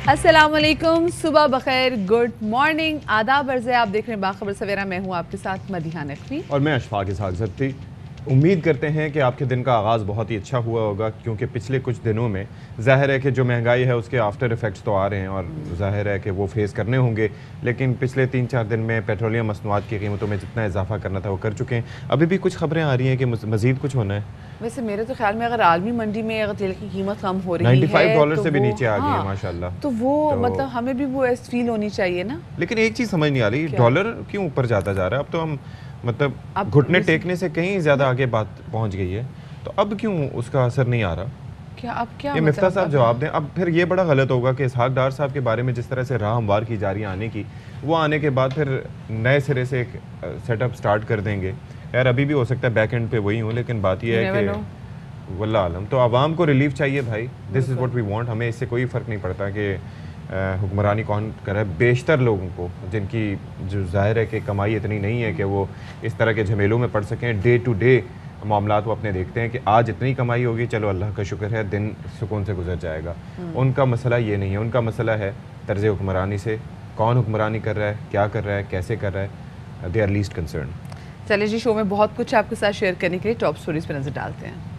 अस्सलामुअलैकुम, सुबह बखैर, good morning, आदाब अर्ज़ है। आप देख रहे हैं बाखबर सवेरा। मैं हूँ आपके साथ मदीहा नकवी और मैं अशफाक इसहाक ज़ब्ती। उम्मीद करते हैं कि आपके दिन का आगाज़ बहुत ही अच्छा हुआ होगा, क्योंकि पिछले कुछ दिनों में ज़ाहिर है कि जो महंगाई है उसके आफ्टर इफ़ेक्ट्स तो आ रहे हैं और ज़ाहिर है कि वो फेस करने होंगे। लेकिन पिछले 3-4 दिन में पेट्रोलियम मसनूआत की कीमतों में जितना इजाफा करना था वो कर चुके हैं। अभी भी कुछ खबरें आ रही हैं कि मज़ीद कुछ होना है। वैसे मेरे तो ख्याल में अगर आलमी मंडी में अगर तेल की कीमत कम हो रही है $95 तो से भी वो नीचे आ गई है हाँ, माशाल्लाह। तो वो तो मतलब हमें भी वो ऐसी फील होनी चाहिए ना। लेकिन एक चीज़ समझ नहीं आ रही, क्या? डॉलर क्यों ऊपर जाता जा रहा है? अब तो हम मतलब अब घुटने वैसे- टेकने से कहीं ज़्यादा आगे बात पहुंच गई है, तो अब क्यों उसका असर नहीं आ रहा? क्या अब क्या ये मतलब मिफ्ता साहब अब- जवाब दें। अब फिर ये बड़ा गलत होगा कि इसहाक डार साहब के बारे में जिस तरह से राह हमवार की जा रही है आने की, वो आने के बाद फिर नए सिरे से एक सेटअप स्टार्ट कर देंगे। यार अभी भी हो सकता है बैक एंड पे वही हूँ, लेकिन बात ये You है never कि know. वल्लाह आलम। तो आवाम को रिलीफ चाहिए भाई, this is what we want. हमें इससे कोई फ़र्क नहीं पड़ता कि हुक्मरानी कौन कर रहा है। बेशतर लोगों को जिनकी जो ज़ाहिर है कि कमाई इतनी नहीं है कि वो इस तरह के झमेलों में पड़ सकें, डे टू डे मामलात वो अपने देखते हैं कि आज इतनी कमाई होगी, चलो अल्लाह का शुक्र है, दिन सुकून से गुजर जाएगा। उनका मसला ये नहीं है, उनका मसला है तर्ज़ हुक्मरानी से। कौन हुक्मरानी कर रहा है, क्या कर रहा है, कैसे कर रहा है, दे आर लीस्ट कंसर्न। चले जी, शो में बहुत कुछ आपके साथ शेयर करने के लिए टॉप स्टोरीज पर नजर डालते हैं।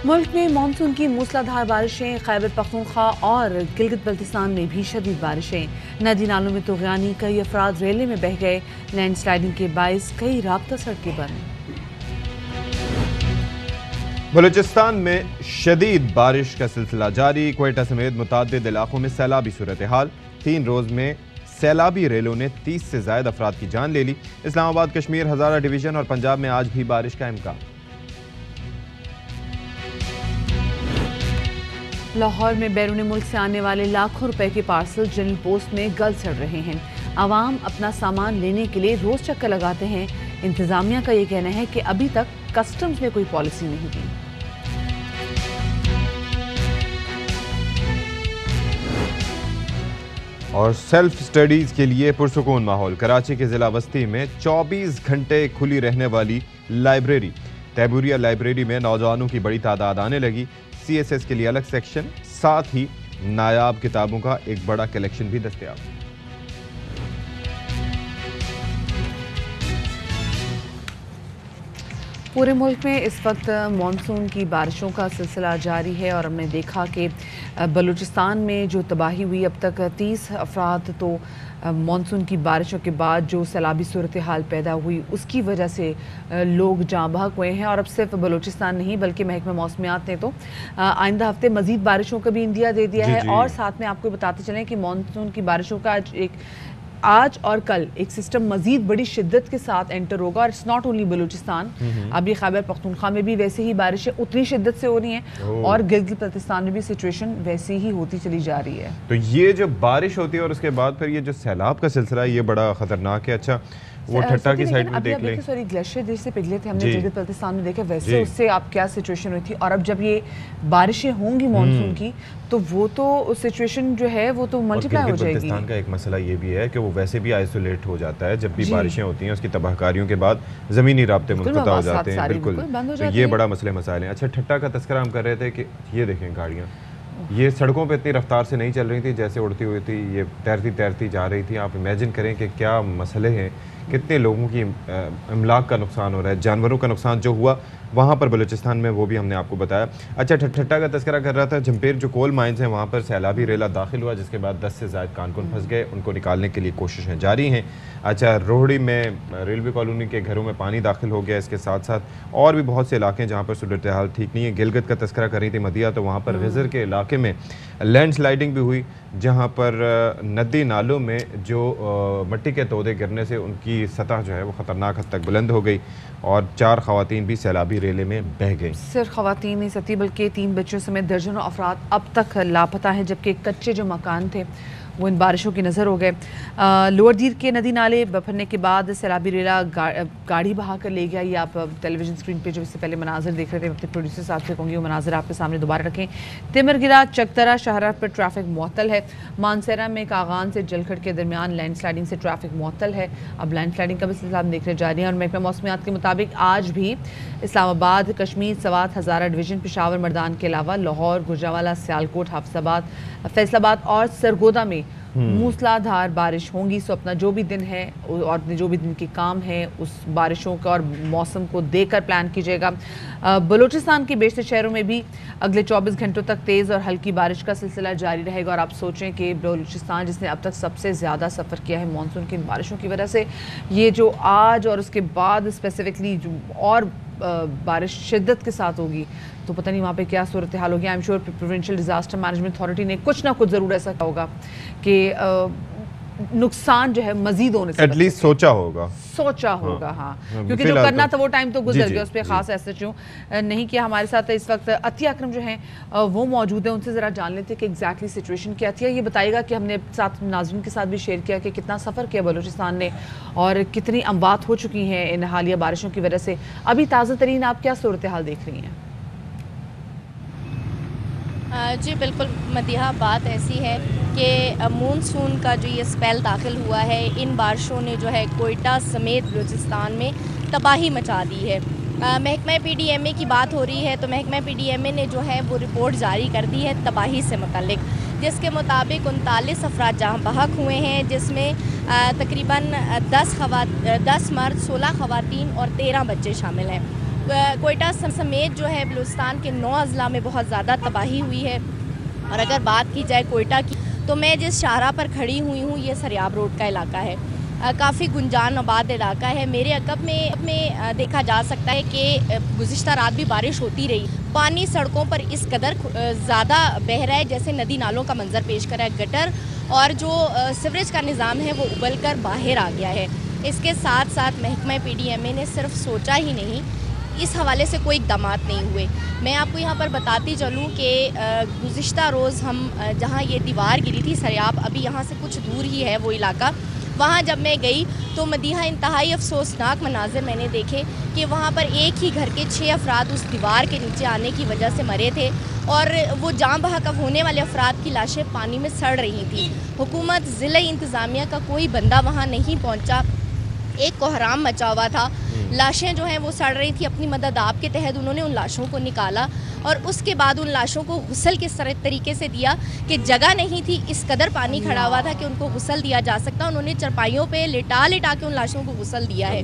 मुल्क में मानसून की मूसलाधार बारिशें, खैबर पख्तूनख्वा और गिलगित बल्तिस्तान में भी शदीद बारिशें। नदी नालों में तूग़यानी, कई अफराद रेले में बह गए। लैंडस्लाइडिंग के बाइस कई राब्ता सड़कें बंद। बलूचिस्तान में शदीद बारिश का सिलसिला जारी। क्वेटा समेत मुताद्दिद इलाकों में सैलाबी सूरत हाल। 3 रोज में सैलाबी रेलों ने 30 से ज़ायद अफराद की जान ले ली। इस्लामाबाद, कश्मीर, हज़ारा डिवीज़न और पंजाब में आज भी बारिश का इम्कान। लाहौर में बैरून मुल्क से आने वाले लाखों रुपए के पार्सल जनरल पोस्ट में गल सड़ रहे हैं। आवाम अपना सामान लेने के लिए रोज चक्कर लगाते हैं। इंतजामिया का ये कहना है कि अभी तक कस्टम्स ने कोई पॉलिसी नहीं दी। और सेल्फ स्टडीज़ के लिए पुरसुकून माहौल। कराची के ज़िला वस्ती में 24 घंटे खुली रहने वाली लाइब्रेरी, तैबूरिया लाइब्रेरी में नौजवानों की बड़ी तादाद आने लगी। CSS के लिए अलग सेक्शन, साथ ही नायाब किताबों का एक बड़ा कलेक्शन भी दस्तयाब। पूरे मुल्क में इस वक्त मानसून की बारिशों का सिलसिला जारी है और हमने देखा कि बलूचिस्तान में जो तबाही हुई, अब तक 30 अफराद तो मानसून की बारिशों के बाद जो सैलाबी सूरत हाल पैदा हुई उसकी वजह से लोग जाँ बहक हुए हैं। और अब सिर्फ बलूचिस्तान नहीं बल्कि महकमा मौसमियात ने तो आइंदा हफ्ते मजीद बारिशों का भी इंदिया दे दिया है। और साथ में आपको बताते चलें कि मानसून की बारिशों का आज और कल एक सिस्टम मजीद बड़ी शिद्दत के साथ एंटर होगा। और इट्स नॉट ओनली बलूचिस्तान, अभी खैबर पख्तूनख्वा में भी वैसे ही बारिशें उतनी शिद्दत से हो रही हैं और गिलगित बल्तिस्तान में भी सिचुएशन वैसी ही होती चली जा रही है। तो ये जो बारिश होती है और उसके बाद फिर ये जो सैलाब का सिलसिला है, ये बड़ा खतरनाक है। अच्छा, वो ठट्टा की साइड में देख लें, सॉरी ग्लेशियर जैसे पिघले थे हमने गिलगित बल्तिस्तान में देखा, वैसे जी। उससे आप क्या सिचुएशन हुई थी। और अब जब ये बारिशें होंगी मानसून की तो वो तो सिचुएशन जो है वो तो मल्टीप्लाई हो जाएगी। बल्तिस्तान का एक मसला ये भी है कि वो वैसे भी आइसोलेट हो जाता है जब भी जी। बारिशें होती हैं। उसकी तबाहकारियों के बाद ज़मीनी राब्ते मुनक़ता हो जाते हैं, बिल्कुल बंद हो तो जाते ये हैं। बड़ा मसले मसाइल हैं। अच्छा, ठट्टा का तस्करा हम कर रहे थे कि ये देखें गाड़ियाँ, ये सड़कों पे इतनी रफ्तार से नहीं चल रही थी जैसे उड़ती हुई थी, ये तैरती तैरती जा रही थी। आप इमेजिन करें कि क्या मसले हैं, कितने लोगों की अमलाक का नुकसान हो रहा है, जानवरों का नुकसान जो हुआ वहाँ पर बलूचिस्तान में, वो भी हमने आपको बताया। अच्छा, ठट्टा का तस्करा कर रहा था। झम्पेर जो कोल माइंस हैं वहाँ पर सैलाबी रेला दाखिल हुआ, जिसके बाद 10 से ज़ायद कानकुन फंस गए। उनको निकालने के लिए कोशिशें जारी हैं। अच्छा, रोहड़ी में रेलवे कॉलोनी के घरों में पानी दाखिल हो गया। इसके साथ साथ और भी बहुत से इलाके हैं जहाँ पर सूरत हाल ठीक नहीं है। गिलगित का तस्करा कर रही थी मदिया, तो वहाँ पर गजर के इलाके में लैंड स्लाइडिंग भी हुई, जहाँ पर नदी नालों में जो मिट्टी के तोदे गिरने से उनकी सतह जो है वो ख़तरनाक हद तक बुलंद हो गई और 4 ख़वातीन भी सैलाबी रेले में बह गई। सिर्फ ख़वातीन नहीं सती बल्कि 3 बच्चों समेत दर्जनों अफराद अब तक लापता हैं, जबकि कच्चे जो मकान थे वो इन बारिशों की नज़र हो गए। लोअर दीर के नदी नाले बफरने के बाद सैलाबी रेला गाड़ी बहा कर ले गया। ये आप टेलीविजन स्क्रीन पे जो इससे पहले मनाजर देख रहे थे, अपने प्रोड्यूसर साहब से कहूँगी वो मनाजर आपके सामने दोबारा रखें। तिमरगिरा चकतरा शाहरा पर ट्रैफिक मुअत्तल है। मानसेरा में कागान से जलखड़ के दरमियान लैंड स्लाइडिंग से ट्रैफिक मुअत्तल है। अब लैंडस्लाइडिंग का भी सिलसिला हम देखने जा रहे हैं। और महकमा मौसमियात के मुताबिक आज भी इस्लामाबाद, कश्मीर, सवात, हज़ारा डिवीज़न, पेशावर, मर्दान के अलावा लाहौर, गुजरांवाला, सियालकोट, हाफिजाबाद, फैसलाबाद और सरगोदा में मूसलाधार बारिश होंगी। सो अपना जो भी दिन है और अपने जो भी दिन के काम है उस बारिशों का और मौसम को देखकर प्लान कीजिएगा। बलूचिस्तान के बेशतर शहरों में भी अगले 24 घंटों तक तेज़ और हल्की बारिश का सिलसिला जारी रहेगा। और आप सोचें कि बलूचिस्तान जिसने अब तक सबसे ज़्यादा सफ़र किया है मानसून की बारिशों की वजह से, ये जो आज और उसके बाद स्पेसिफिकली जो और बारिश शिद्दत के साथ होगी तो पता नहीं वहाँ पे क्या सूरत हाल होगी। I am sure provincial disaster management authority ने कुछ ना कुछ ज़रूर ऐसा कहा होगा कि नुकसान जो है मजीद होने से एटलीस्ट सोचा होगा। हाँ, क्योंकि जो करना था वो टाइम तो गुजर गया, उस पर खास एसएचओ नहीं किया। हमारे साथ इस वक्त अतिया अकरम जो हैं वो मौजूद है, उनसे ज़रा जान लेते कि एग्जैक्टली सिचुएशन क्या थी। ये बताएगा कि हमने साथ नाज़रीन के साथ भी शेयर किया कि कितना सफ़र किया बलूचिस्तान ने और कितनी अमवात हो चुकी हैं इन हालिया बारिशों की वजह से। अभी ताज़ा तरीन आप क्या सूरत हाल देख रही हैं? जी बिल्कुल मदीहा, बात ऐसी है कि मानसून का जो ये स्पेल दाखिल हुआ है, इन बारिशों ने जो है कोयटा समेत बलूचिस्तान में तबाही मचा दी है। महकमा PDMA की बात हो रही है तो महकमा PDMA ने जो है वो रिपोर्ट जारी कर दी है तबाही से मुतल्लिक, जिसके मुताबिक 39 अफराद जहाँ बहक हुए हैं, जिसमें तकरीबन 10 मर्द, 16 ख़वातीन और 13 बच्चे शामिल हैं। कोयटा समेत जो है बलूचिस्तान के 9 अज़ला में बहुत ज़्यादा तबाही हुई है। और अगर बात की जाए कोयटा की तो मैं जिस शाहरा पर खड़ी हुई हूँ ये सरियाब रोड का इलाका है, काफ़ी गुंजान आबाद इलाका है। मेरे अकब में देखा जा सकता है कि गुज़िश्ता रात भी बारिश होती रही। पानी सड़कों पर इस कदर ज़्यादा बह रहा है जैसे नदी नालों का मंजर पेश कर रहा है। गटर और जो सीवरेज का निज़ाम है वो उबल कर बाहर आ गया है। इसके साथ साथ महकमा PDMA ने सिर्फ सोचा ही नहीं, इस हवाले से कोई इक़दाम नहीं हुए। मैं आपको यहाँ पर बताती चलूँ कि गुज़िश्ता रोज़ हम जहाँ ये दीवार गिरी थी सरियाब, अभी यहाँ से कुछ दूर ही है वो इलाका, वहाँ जब मैं गई तो मदीहा इंतहाई अफसोसनाक मनाजिर मैंने देखे कि वहाँ पर एक ही घर के 6 अफराद उस दीवार के नीचे आने की वजह से मरे थे और वो जाम बहक होने वाले अफराद की लाशें पानी में सड़ रही थी। हुकूमत, ज़िला इंतज़ामिया का कोई बंदा वहाँ नहीं पहुँचा, एक कोहराम मचा हुआ था। लाशें जो हैं वो सड़ रही थी। अपनी मदद आप के तहत उन्होंने उन लाशों को निकाला और उसके बाद उन लाशों को गुस्ल किस तरीके से दिया कि जगह नहीं थी, इस कदर पानी खड़ा हुआ था कि उनको गुस्ल दिया जा सकता। उन्होंने चरपाइयों पे लिटा के उन लाशों को गुस्ल दिया है।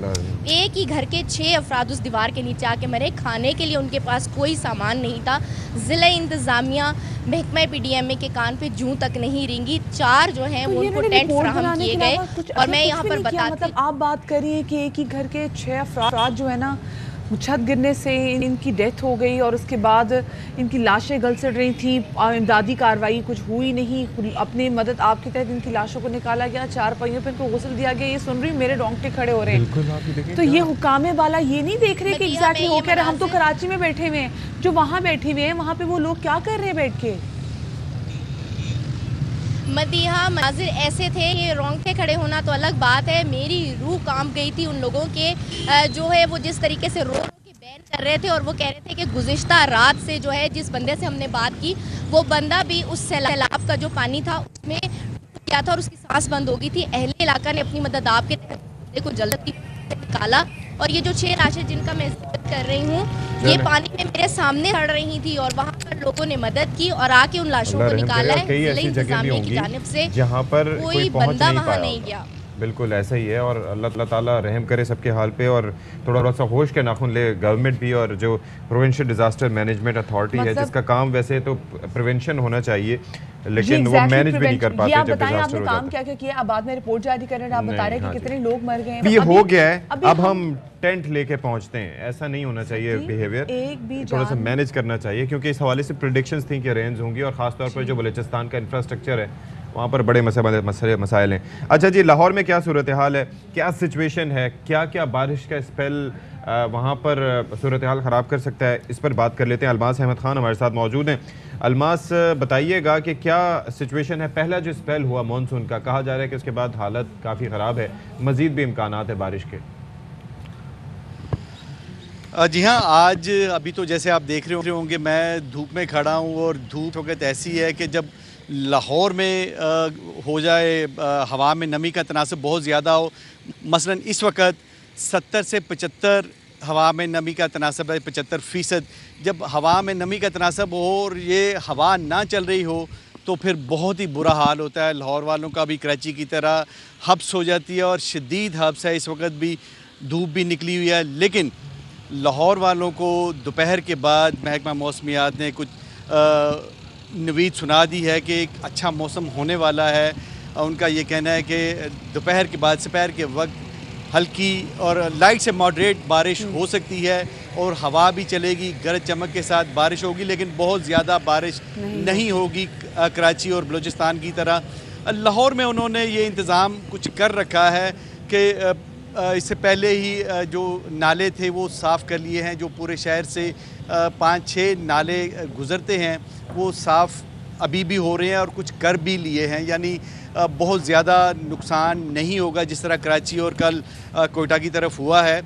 एक ही घर के 6 अफराद उस दीवार के नीचे आके मरे। खाने के लिए उनके पास कोई सामान नहीं था। ज़िला इंतज़ामिया, महकमा PDMA के कान पे जूं तक नहीं रेंगी। 4 जो हैं वो उनको टेंट फराहम किए गए। और मैं यहाँ पर बताती, मतलब आप बात करिए कि एक ही घर के 6 अफराद जो है ना छत गिरने से इनकी डेथ हो गई और उसके बाद इनकी लाशें गल सड़ रही थी। इमदादी कार्रवाई कुछ हुई नहीं। अपनी मदद आपके तहत इनकी लाशों को निकाला गया, 4 पहियों पे इनको गुस्ल दिया गया। ये सुन रही मेरे रोंगटे खड़े हो रहे हैं। तो ये हुकामे वाला ये नहीं देख रहे कि एग्जैक्टली हो क्या रहा। हम तो कराची में बैठे हुए हैं, जो वहाँ बैठे हुए हैं वहाँ पे वो लोग क्या कर रहे हैं बैठ के। मदीहा, मनाजिर ऐसे थे कि रोंगटे खड़े होना तो अलग बात है, मेरी रूह कांप गई थी उन लोगों के जो है वो जिस तरीके से रो के बैन कर रहे थे और वो कह रहे थे कि गुज़िश्ता रात से जो है जिस बंदे से हमने बात की वो बंदा भी उस सैलाब का जो पानी था उसमें क्या था और उसकी सांस बंद हो गई थी। अहले इलाका ने अपनी मदद आपके तहत को जल्दी निकाला और ये जो 6 लाशें जिनका मैं जिक्र कर रही हूँ ये पानी में मेरे सामने सड़ रही थी और वहाँ पर लोगों ने मदद की और आके उन लाशों को निकाला है। जिला इंतजामिया की जानिब से जहाँ पर कोई बंदा वहाँ नहीं गया। बिल्कुल ऐसा ही है और अल्लाह ताला रहम करे सबके हाल पे और थोड़ा सा होश के नाखून ले गवर्नमेंट भी और जो प्रोविंशियल डिजास्टर मैनेजमेंट अथॉरिटी है जिसका काम वैसे तो प्रिवेंशन होना चाहिए लेकिन वो मैनेज भी नहीं कर पाते जब डिजास्टर हो जाता है। क्या क्या किया? अब बाद में रिपोर्ट जारी कर रहे हैं, आप बता रहे हैं कि कितने लोग मर गए हैं। ये हो गया है, अब हम टेंट लेके पहुंचते हैं, ऐसा नहीं होना चाहिए बिहेवियर, थोड़ा सा मैनेज करना चाहिए क्योंकि इस हवाले से प्रेडिक्शंस थी कि रेंज होंगी और खासतौर पर जो बलूचिस्तान का इंफ्रास्ट्रक्चर है वहाँ पर बड़े मसाइल हैं। अच्छा जी, लाहौर में क्या सूरत हाल है, क्या सिचुएशन है, क्या क्या बारिश का स्पेल वहाँ पर सूरत हाल ख़राब कर सकता है, इस पर बात कर लेते हैं। अलमास अहमद खान हमारे साथ मौजूद हैं। अलमास, बताइएगा कि क्या सिचुएशन है। पहला जो स्पेल हुआ मानसून का, कहा जा रहा है कि उसके बाद हालत काफ़ी ख़राब है, मज़ीद भी इम्कानात है बारिश के। जी हाँ, आज अभी तो जैसे आप देख रहे होंगे मैं धूप में खड़ा हूँ और धूप वक्त ऐसी है कि जब लाहौर में हो जाए, हवा में नमी का तनासब बहुत ज़्यादा हो। मसलन इस वक्त 70 से 75 हवा में नमी का तनासब है, 75%। जब हवा में नमी का तनासब हो और ये हवा ना चल रही हो तो फिर बहुत ही बुरा हाल होता है। लाहौर वालों का भी कराची की तरह हब्स हो जाती है और शदीद हब्स है। इस वक्त भी धूप भी निकली हुई है, लेकिन लाहौर वालों को दोपहर के बाद महकमा मौसमियात ने कुछ नवीद सुना दी है कि एक अच्छा मौसम होने वाला है। उनका ये कहना है कि दोपहर के बाद दोपहर के वक्त हल्की और लाइट से मॉडरेट बारिश हो सकती है और हवा भी चलेगी, गरज चमक के साथ बारिश होगी, लेकिन बहुत ज़्यादा बारिश नहीं होगी कराची और बलूचिस्तान की तरह। लाहौर में उन्होंने ये इंतज़ाम कुछ कर रखा है कि इससे पहले ही जो नाले थे वो साफ़ कर लिए हैं। जो पूरे शहर से 5-6 नाले गुज़रते हैं वो साफ़ अभी भी हो रहे हैं और कुछ कर भी लिए हैं, यानी बहुत ज़्यादा नुकसान नहीं होगा जिस तरह कराची और कल कोयटा की तरफ हुआ है।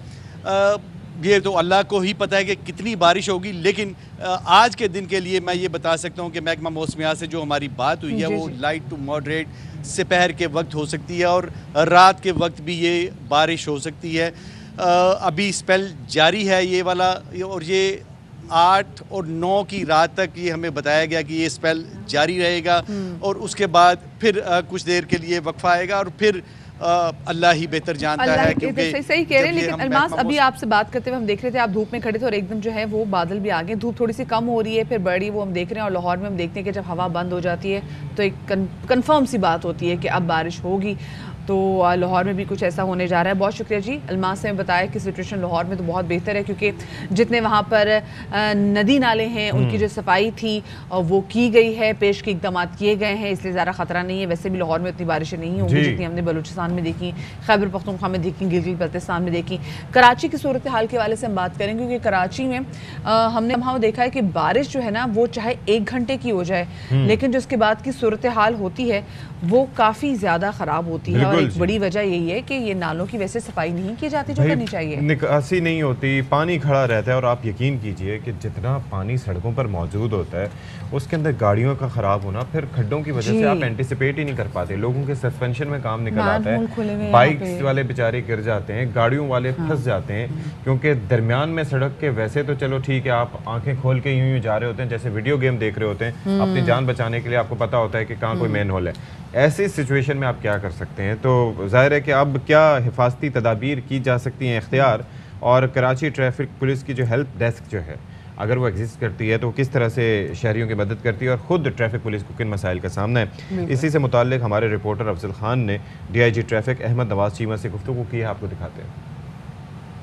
ये तो अल्लाह को ही पता है कि कितनी बारिश होगी, लेकिन आज के दिन के लिए मैं ये बता सकता हूँ कि महकमा मौसमियात से जो हमारी बात हुई है वो लाइट टू मॉडरेट दोपहर के वक्त हो सकती है और रात के वक्त भी ये बारिश हो सकती है। अभी स्पेल जारी है ये वाला, और ये 8 और 9 की रात तक ये हमें बताया गया कि ये स्पेल जारी रहेगा और उसके बाद फिर कुछ देर के लिए वक्फा आएगा और फिर अल्लाह ही बेहतर जानता है। क्योंकि सही कह रहे हैं, लेकिन अलमास अभी आपसे बात करते हुए हम देख रहे थे आप धूप में खड़े थे और एकदम जो है वो बादल भी आ गए, धूप थोड़ी सी कम हो रही है फिर बड़ी, वो हम देख रहे हैं। और लाहौर में हम देखते हैं कि जब हवा बंद हो जाती है तो एक कंफर्म सी बात होती है कि अब बारिश होगी। तो लाहौर में भी कुछ ऐसा होने जा रहा है। बहुत शुक्रिया जी, अलमास ने बताया कि सिचुएशन लाहौर में तो बहुत बेहतर है, क्योंकि जितने वहाँ पर नदी नाले हैं उनकी जो सफाई थी वो की गई है, पेश के इकदाम किए गए हैं, इसलिए ज़्यादा ख़तरा नहीं है। वैसे भी लाहौर में उतनी बारिशें नहीं होंगी जितनी हमने बलूचिस्तान में देखी, खैबर पख्तूनख्वा में देखी, गिलगित बल्तिस्तान में देखी। कराची की सूरत हाल के हवाले से हम बात करेंगे, क्योंकि कराची में हमने वहाँ देखा है कि बारिश जो है ना वो चाहे 1 घंटे की हो जाए, लेकिन जो उसके बाद की सूरत हाल होती है वो काफ़ी ज़्यादा ख़राब होती है। और एक बड़ी वजह यही है कि ये नालों की वैसे सफाई नहीं की जाती जो करनी चाहिए, निकासी नहीं होती, पानी खड़ा रहता है। और आप यकीन कीजिए कि जितना पानी सड़कों पर मौजूद होता है उसके अंदर गाड़ियों का ख़राब होना, फिर खड्डों की वजह से आप एंटिसिपेट ही नहीं कर पाते। लोगों के सस्पेंशन में काम निकल आता है, बाइक्स वाले बेचारे गिर जाते हैं, गाड़ियों वाले फंस जाते हैं, क्योंकि दरमियान में सड़क के वैसे तो चलो ठीक है, आप आंखें खोल के यूं जा रहे होते हैं जैसे वीडियो गेम देख रहे होते हैं, अपनी जान बचाने के लिए आपको पता होता है कि कहाँ कोई मेन होल है। ऐसी सिचुएशन में आप क्या कर सकते हैं? तो जाहिर है कि अब क्या हिफाजती तदाबीर की जा सकती हैं इख्तियार, और कराची ट्रैफिक पुलिस की जो हेल्प डेस्क जो है अगर वो एग्जिस्ट करती है तो किस तरह से शहरियों की मदद करती है और ख़ुद ट्रैफिक पुलिस को किन मसाइल का सामना है, इसी से मुताल्लिक हमारे रिपोर्टर अफजल खान ने DIG ट्रैफिक अहमद नवाज चीमा से गुफ्तगू की है। आपको दिखाते हैं।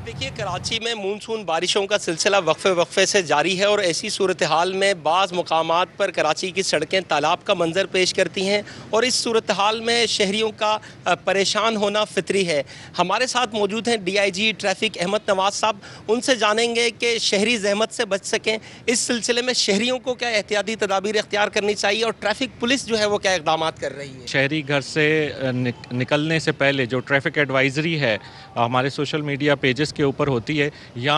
देखिए, कराची में मानसून बारिशों का सिलसिला वक्फे से जारी है और ऐसी सूरत हाल में बाज़ मुकामात पर कराची की सड़कें तालाब का मंजर पेश करती हैं और इस सूरत हाल में शहरियों का परेशान होना फितरी है। हमारे साथ मौजूद हैं DIG ट्रैफिक अहमद नवाज साहब, उनसे जानेंगे कि शहरी जहमत से बच सकें, इस सिलसिले में शहरियों को क्या एहतियाती तदाबीर इख्तियार करनी चाहिए और ट्रैफिक पुलिस जो है वो क्या इक़दाम कर रही है। शहरी घर से निकलने से पहले जो ट्रैफिक एडवाइजरी है हमारे सोशल मीडिया पेजेस के ऊपर होती है, या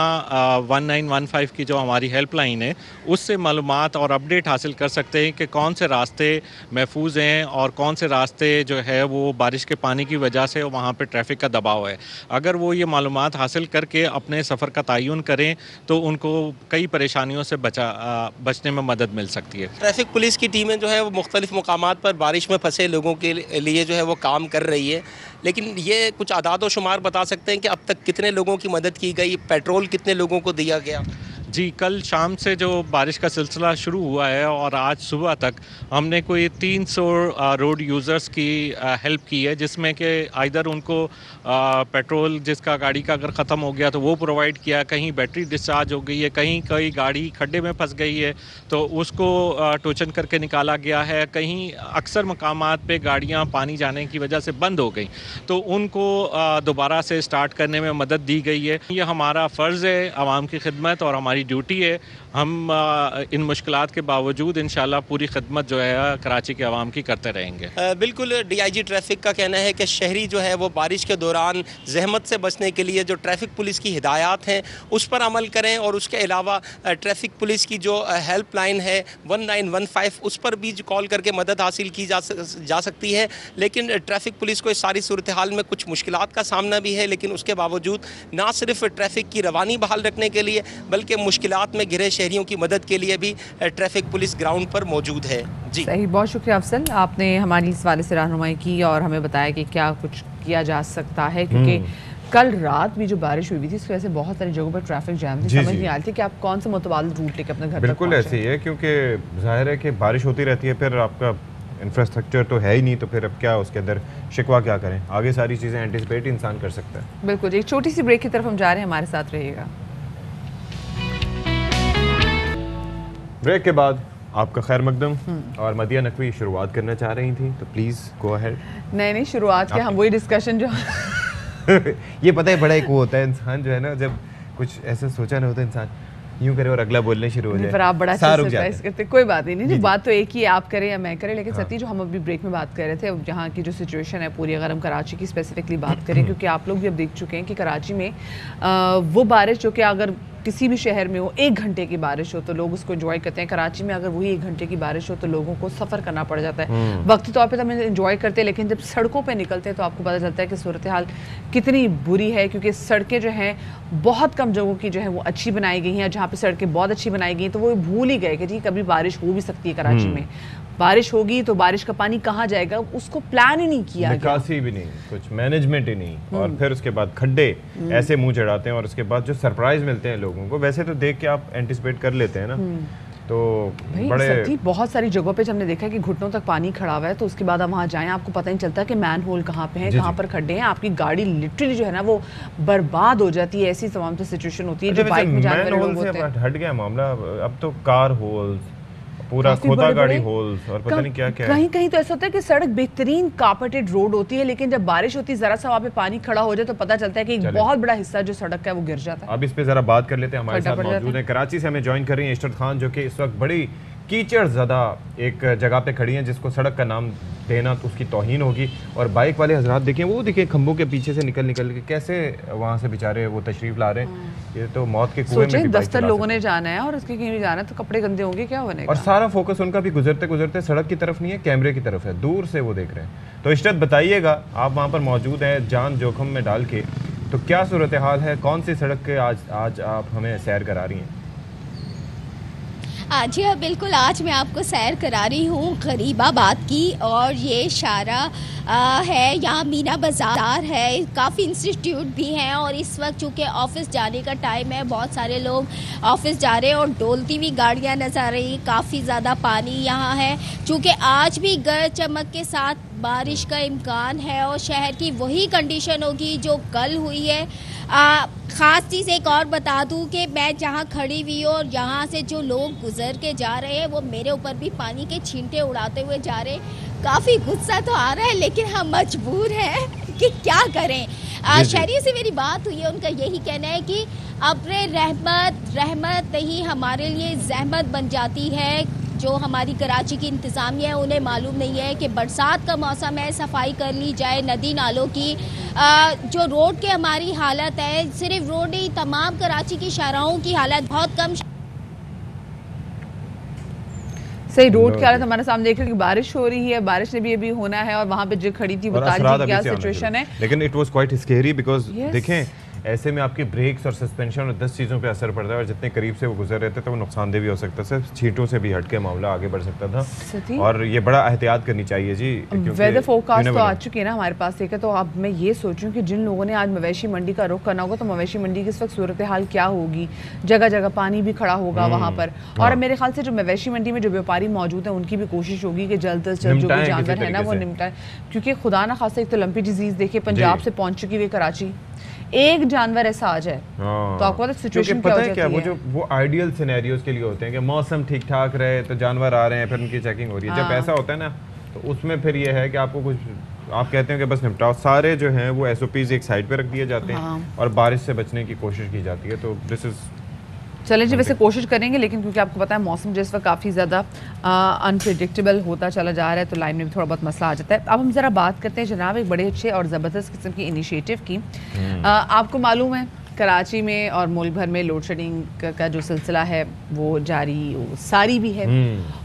1915 की जो हमारी हेल्पलाइन है उससे मालूमात और अपडेट हासिल कर सकते हैं कि कौन से रास्ते महफूज हैं और कौन से रास्ते जो है वो बारिश के पानी की वजह से वहाँ पे ट्रैफिक का दबाव है। अगर वो ये मालूमात हासिल करके अपने सफ़र का तयन करें तो उनको कई परेशानियों से बचने में मदद मिल सकती है। ट्रैफिक पुलिस की टीमें जो है वो मुख्तलिफ मुकामात पर बारिश में फंसे लोगों के लिए जो है वो काम कर रही है, लेकिन ये कुछ आदाद व शुमार बता सकते हैं कि अब तक कितने लोगों की मदद की गई, पेट्रोल कितने लोगों को दिया गया? जी, कल शाम से जो बारिश का सिलसिला शुरू हुआ है और आज सुबह तक हमने कोई 300 रोड यूज़र्स की हेल्प की है, जिसमें कि आइदर उनको पेट्रोल जिसका गाड़ी का अगर ख़त्म हो गया तो वो प्रोवाइड किया, कहीं बैटरी डिस्चार्ज हो गई है, कहीं कहीं गाड़ी खड्डे में फंस गई है तो उसको टोचन करके निकाला गया है, कहीं अक्सर मकामात पे गाड़ियाँ पानी जाने की वजह से बंद हो गई तो उनको दोबारा से स्टार्ट करने में मदद दी गई है। ये हमारा फ़र्ज़ है आवाम की खिदमत और हमारी हमारी ड्यूटी है। हम इन मुश्किलात के बावजूद इंशाल्लाह पूरी खिदमत जो है कराची के आवाम की करते रहेंगे। बिल्कुल, DIG ट्रैफिक का कहना है कि शहरी जो है वो बारिश के दौरान जहमत से बचने के लिए जो ट्रैफिक पुलिस की हिदायत हैं उस पर अमल करें, और उसके अलावा ट्रैफिक पुलिस की जो हेल्पलाइन है 1915 उस पर भी कॉल करके मदद हासिल की जा सकती है। लेकिन ट्रैफिक पुलिस को इस सारी सूरत हाल में कुछ मुश्किलात का सामना भी है, लेकिन उसके बावजूद ना सिर्फ ट्रैफिक की रवानी बहाल रखने के लिए बल्कि मुश्किलात में घिरे शहरियों की मदद के लिए भी ट्रैफिक पुलिस ग्राउंड पर मौजूद है। जी सही, बहुत शुक्रिया अफसल, आपने हमारी इस वाले से रहनुमाई की और हमें बताया कि क्या कुछ किया जा सकता है, क्योंकि कल रात भी जो बारिश हुई थी इसकी वजह से बहुत सारी जगहों पर ट्रैफिक जैम थी। समझ नहीं आ रही थी कि आप कौन से मुतबादिल रूट लेकर अपने घर तक बिल्कुल ऐसे ही है, क्योंकि जाहिर है कि बारिश होती रहती है, फिर आपका इंफ्रास्ट्रक्चर तो है ही नहीं, तो फिर अब क्या उसके अंदर शिकवा क्या करें, आगे सारी चीज़ें एंटिसिपेट इंसान कर सकता है। बिल्कुल, एक छोटी सी ब्रेक की तरफ हम जा रहे हैं, हमारे साथ रहिएगा। ब्रेक के बाद आपका खैर मकदम, और मदिया नकवी शुरुआत करना चाह रही थी, तो प्लीज़ गो अहेड। नहीं शुरुआत के हम वही डिस्कशन जो ये पता है बड़ा एक वो होता है इंसान जो है ना, जब कुछ ऐसा सोचा ना होता इंसान यूं करे और अगला बोलने शुरू हो जाए, पर आप बड़ा सरप्राइज करते। कोई बात नहीं, जो बात तो एक ही है, आप करें या मैं करें, लेकिन सती जो हम अभी ब्रेक में बात कर रहे थे जहाँ की जो सिचुएशन है पूरी, अगर हम कराची की स्पेसिफिकली बात करें, क्योंकि आप लोग भी अब देख चुके हैं कि कराची में वो बारिश जो कि अगर किसी भी शहर में हो 1 घंटे की बारिश हो तो लोग उसको एंजॉय करते हैं, कराची में अगर वही 1 घंटे की बारिश हो तो लोगों को सफ़र करना पड़ जाता है। वक्ती तौर पे तो हम एंजॉय करते हैं, लेकिन जब सड़कों पे निकलते हैं तो आपको पता चलता है कि सूरत हाल कितनी बुरी है, क्योंकि सड़कें जो हैं बहुत कम जगहों की जो है वो अच्छी बनाई गई हैं। जहाँ पे सड़कें बहुत अच्छी बनाई गई हैं तो वो भूल ही गए कि जी कभी बारिश हो भी सकती है कराची में, बारिश होगी तो बारिश का पानी कहाँ जाएगा, उसको प्लान ही नहीं किया, निकासी भी नहीं, कुछ मैनेजमेंट ही नहीं, और फिर उसके बाद खड्डे ऐसे मुंह चढ़ाते हैं, और उसके बाद जो सरप्राइज मिलते हैं लोगों को, वैसे तो देख के आप एंटिसिपेट कर लेते हैं ना, तो बड़े बहुत सारी जगहों पे हमने देखा है कि घुटनों तक पानी खड़ा हुआ है, तो उसके बाद आप वहाँ जाएं आपको पता नहीं चलता कि मैन होल कहाँ पे है, कहाँ पर खड्डे हैं, आपकी गाड़ी लिटरली जो है ना वो बर्बाद हो जाती है। ऐसी तमाम तो सिचुएशन होती है जो बाइक में जाने वाले लोग होते हैं। हट गया मामला, अब तो कार होल्स, पूरा खोदा गाड़ी होल्स, और पता नहीं क्या क्या कहीं कहीं तो ऐसा होता है कि सड़क बेहतरीन कार्पेटेड रोड होती है, लेकिन जब बारिश होती है जरा सा वहाँ पे पानी खड़ा हो जाए तो पता चलता है कि एक बहुत बड़ा हिस्सा जो सड़क का है वो गिर जाता है। अब इस पे जरा बात कर लेते हैं, हमारे साथ मौजूद है कराची से हमें ज्वाइन कर रही है इशरत खान, जो कि इस वक्त बड़ी कीचड़ ज़्यादा एक जगह पे खड़ी हैं जिसको सड़क का नाम देना तो उसकी तौहीन होगी, और बाइक वाले हजरात देखें, वो देखिए खंभों के पीछे से निकल के कैसे वहाँ से बेचारे वो तशरीफ ला रहे हैं, ये तो मौत के कुएं में भी 10 लोगों ने जाना है और उसके कहीं भी जाना है तो कपड़े गंदे होंगे, क्या बनेगा। और सारा फोकस उनका भी गुजरते गुजरते सड़क की तरफ नहीं है, कैमरे की तरफ है, दूर से वो देख रहे हैं। तो इशरत बताइएगा, आप वहाँ पर मौजूद हैं जान जोखम में डाल के, तो क्या सूरत हाल है, कौन सी सड़क के आज आप हमें सैर करा रही हैं? जी हाँ बिल्कुल, आज मैं आपको सैर करा रही हूँ गरीबाबाद की, और ये शारा है, यहाँ मीना बाज़ार है, काफ़ी इंस्टीट्यूट भी हैं, और इस वक्त चूँकि ऑफिस जाने का टाइम है, बहुत सारे लोग ऑफिस जा रहे हैं और डोलती हुई गाड़ियाँ नजर आ रही, काफ़ी ज़्यादा पानी यहाँ है। चूँकि आज भी गरज चमक के साथ बारिश का इम्कान है और शहर की वही कंडीशन होगी जो कल हुई है। ख़ास चीज़ एक और बता दूं कि मैं जहां खड़ी हुई हूँ और यहाँ से जो लोग गुजर के जा रहे हैं वो मेरे ऊपर भी पानी के छींटे उड़ाते हुए जा रहे हैं। काफ़ी गुस्सा तो आ रहा है, लेकिन हम मजबूर हैं कि क्या करें। शहरी से मेरी बात हुई है, उनका यही कहना है कि अब्रे रहमत नहीं, हमारे लिए जहमत बन जाती है। जो हमारी कराची की इंतज़ामिया है उन्हें मालूम नहीं है कि बरसात का मौसम है, सफाई कर ली जाए नदी नालों की। जो रोड के हमारी हालत है, सिर्फ रोड नहीं, तमाम कराची की शाहराहों की हालत बहुत कम। सही, रोड की हालत हमारे सामने देख रहे हैं कि बारिश हो रही है, बारिश ने भी अभी होना है, और वहाँ पे जो खड़ी थी वो ताजी क्या सिचुएशन है। लेकिन it was quite scary because देखें ऐसे में आपकी ब्रेक्स और सस्पेंशन और 10 चीज़ों पे असर पड़ता है, और जितने करीब से वो गुजर रहे थे तो वो नुकसानदेह भी हो सकता है, छींटों से भी हट के मामला आगे बढ़ सकता था, और ये बड़ा एहतियात करनी चाहिए जी। वेदर फोरकास्ट तो आ चुकी है ना हमारे पास, ठीक है। तो अब मैं ये सोचूं कि जिन लोगों ने आज मवेशी मंडी का रुख करना होगा तो मवेशी मंडी की इस वक्त सूरत हाल क्या होगी, जगह जगह पानी भी खड़ा होगा वहाँ पर, और मेरे ख्याल से जो मवेशी मंडी में जो व्यापारी मौजूद है उनकी भी कोशिश होगी कि जल्द अज जल्द जो भी जानवर है ना वो निपटाए, क्योंकि खुदा ना खासा एक तो लंपी डिजीज देखिए पंजाब से पहुंच चुकी हुई कराची, एक जानवर ऐसा आ जाए तो आपको पता सिचुएशन क्या हो जाती है। वो आइडियल सिनेरियोज के लिए होते हैं कि मौसम ठीक ठाक रहे तो जानवर आ रहे हैं, फिर उनकी चेकिंग हो रही है। जब ऐसा होता है ना तो उसमें फिर ये है कि आपको कुछ आप कहते हैं कि बस निपटाओ, सारे जो हैं वो SOPs एक साइड पे रख दिए जाते हैं और बारिश से बचने की कोशिश की जाती है। तो दिस इज चलें जी, वैसे कोशिश करेंगे, लेकिन क्योंकि आपको पता है मौसम जिस वक्त काफ़ी ज़्यादा अनप्रिडिक्टेबल होता चला जा रहा है तो लाइन में भी थोड़ा बहुत मसला आ जाता है। अब हम ज़रा बात करते हैं जनाब एक बड़े अच्छे और ज़बरदस्त किस्म की इनिशिएटिव की। आपको मालूम है कराची में और मुल्क भर में लोड शेडिंग का जो सिलसिला है वो जारी सारी भी है,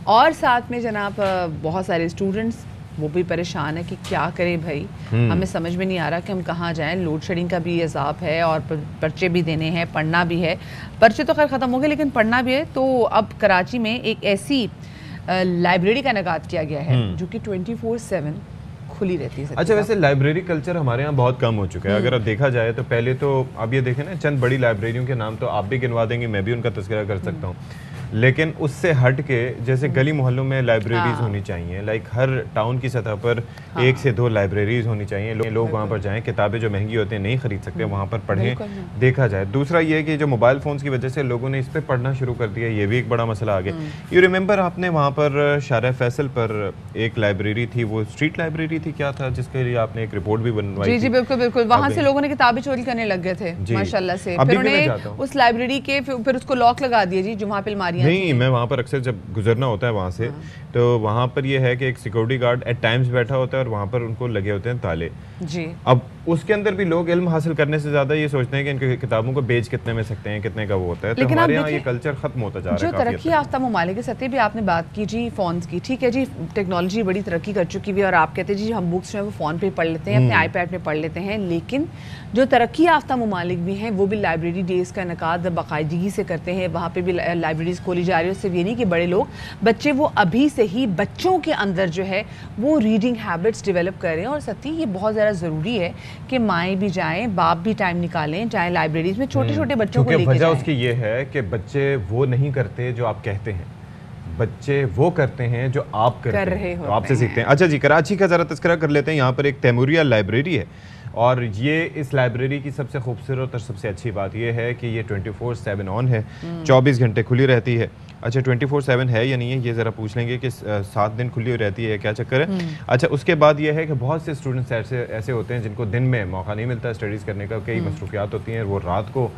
और साथ में जनाब बहुत सारे स्टूडेंट्स वो भी परेशान है कि क्या करें भाई, हमें समझ में नहीं आ रहा कि हम कहाँ जाएं। लोड शेडिंग का भी अज़ाब है और पर्चे भी देने हैं, पढ़ना भी है। पर्चे तो खैर ख़त्म हो गए लेकिन पढ़ना भी है। तो अब कराची में एक ऐसी लाइब्रेरी का इनेकाद किया गया है जो कि 24/7 खुली रहती है। अच्छा, वैसे लाइब्रेरी कल्चर हमारे यहाँ बहुत कम हो चुका है। अगर अब देखा जाए तो पहले तो अब ये देखें ना, चंद बड़ी लाइब्रेरियों के नाम तो आप भी गिनवा देंगे, मैं भी उनका तज़किरा कर सकता हूँ, लेकिन उससे हट के जैसे गली मोहल्लों में लाइब्रेरीज होनी चाहिए। लाइक हर टाउन की सतह पर 1 से 2 लाइब्रेरीज होनी चाहिए। लोग वहाँ पर जाएं, किताबें जो महंगी होती हैं नहीं खरीद सकते, वहाँ पर पढ़ें। देखा जाए दूसरा ये कि जो मोबाइल फ़ोन्स की वजह से लोगों ने इस पर पढ़ना शुरू कर दिया, ये भी एक बड़ा मसला आ गया। यू रिमेंबर आपने वहाँ पर शारा फैसल पर एक लाइब्रेरी थी, वो स्ट्रीट लाइब्रेरी थी क्या था, जिसके लिए आपने एक रिपोर्ट भी बनवाई थी। जी बिल्कुल बिल्कुल, वहाँ से लोगों ने किताबें चोरी करने लग गए थे माशाल्लाह से। फिर उन्होंने उस लाइब्रेरी के फिर उसको लॉक लगा दिया जी, जो वहाँ पे अलमारियाँ नहीं, मैं वहाँ पर अक्सर जब गुजरना होता है वहाँ से, तो वहाँ पर ये है कि एक सिक्योरिटी गार्ड एट टाइम्स बैठा होता है और वहाँ पर उनको लगे होते हैं ताले जी। अब उसके अंदर भी लोग इल्म हासिल करने से ज्यादा ये सोचते हैं कि इनकी किताबों को बेच कितने में सकते हैं, कितने का वो होता है। तो हमारे यहाँ ये कल्चर खत्म होता जा रहा है। जो तरक्की याफ्ता ममालिक के सतह भी आपने बात की जी फ़ोन्स की, ठीक है जी, टेक्नोलॉजी बड़ी तरक्की कर चुकी है और आप कहते हैं जी हम बुक्स जो है वो फ़ोन पे पढ़ लेते हैं, अपने आईपैड पे पढ़ लेते हैं, लेकिन जो तरक्की याफ्ता ममालिक भी हैं वो भी लाइब्रेरी डेज़ का इनेकाद बाकायदगी से करते हैं। वहाँ पर भी लाइब्रेरीज खोली जा रही है। सिर्फ ये नहीं कि बड़े लोग, बच्चे वो अभी से ही बच्चों के अंदर जो है वो रीडिंग हैबिट्स डेवलप कर रहे हैं। और सच्ची ये बहुत ज़्यादा ज़रूरी है कि माएँ भी जाएं, बाप भी टाइम निकालें, जाएं लाइब्रेरीज में, छोटे छोटे बच्चों को लेकर जाएं। वजह उसकी ये है कि बच्चे वो नहीं करते जो आप कहते हैं, बच्चे वो करते हैं जो आप कर रहे हो, तो आपसे सीखते हैं। अच्छा जी, कराची का ज़रा तज़किरा कर लेते हैं। यहाँ पर एक तैमूरिया लाइब्रेरी है और ये इस लाइब्रेरी की सबसे खूबसूरत और सबसे अच्छी बात ये है कि ये 24/7 ऑन है, 24 घंटे खुली रहती है। अच्छा, 24/7 है या नहीं है ये ज़रा पूछ लेंगे कि 7 दिन खुली रहती है, क्या चक्कर है। अच्छा, उसके बाद ये है कि बहुत से स्टूडेंट्स ऐसे होते हैं जिनको दिन में मौका नहीं मिलता स्टडीज़ करने का, कई मसरूफियात होती हैं, वो रात को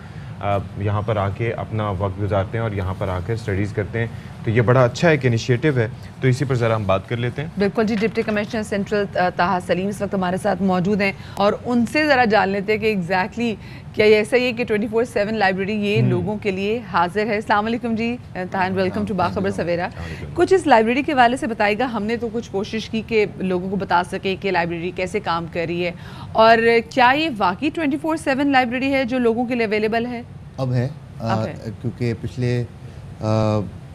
यहाँ पर आके अपना वक्त गुजारते हैं और यहाँ पर आकर स्टडीज़ करते हैं। तो ये बड़ा अच्छा एक इनिशिएटिव है, तो इसी पर ज़रा हम बात कर लेते हैं। बिल्कुल जी, डिप्टी कमिश्नर सेंट्रल ताहा सलीम इस वक्त हमारे साथ मौजूद हैं और उनसे ज़रा जान लेते हैं कि एग्जैक्टली क्या ये ऐसा ही है कि 24/7 लाइब्रेरी ये लोगों के लिए हाजिर है। अस्सलाम वालेकुम जी, ताहन वेलकम टू बाखबर सवेरा। कुछ इस लाइब्रेरी के हवाले से बताइएगा। हमने तो कुछ कोशिश की कि लोगों को बता सके कि लाइब्रेरी कैसे काम कर रही है और क्या ये वाकई 24/7 लाइब्रेरी है जो लोगों के लिए अवेलेबल है। अब है क्योंकि पिछले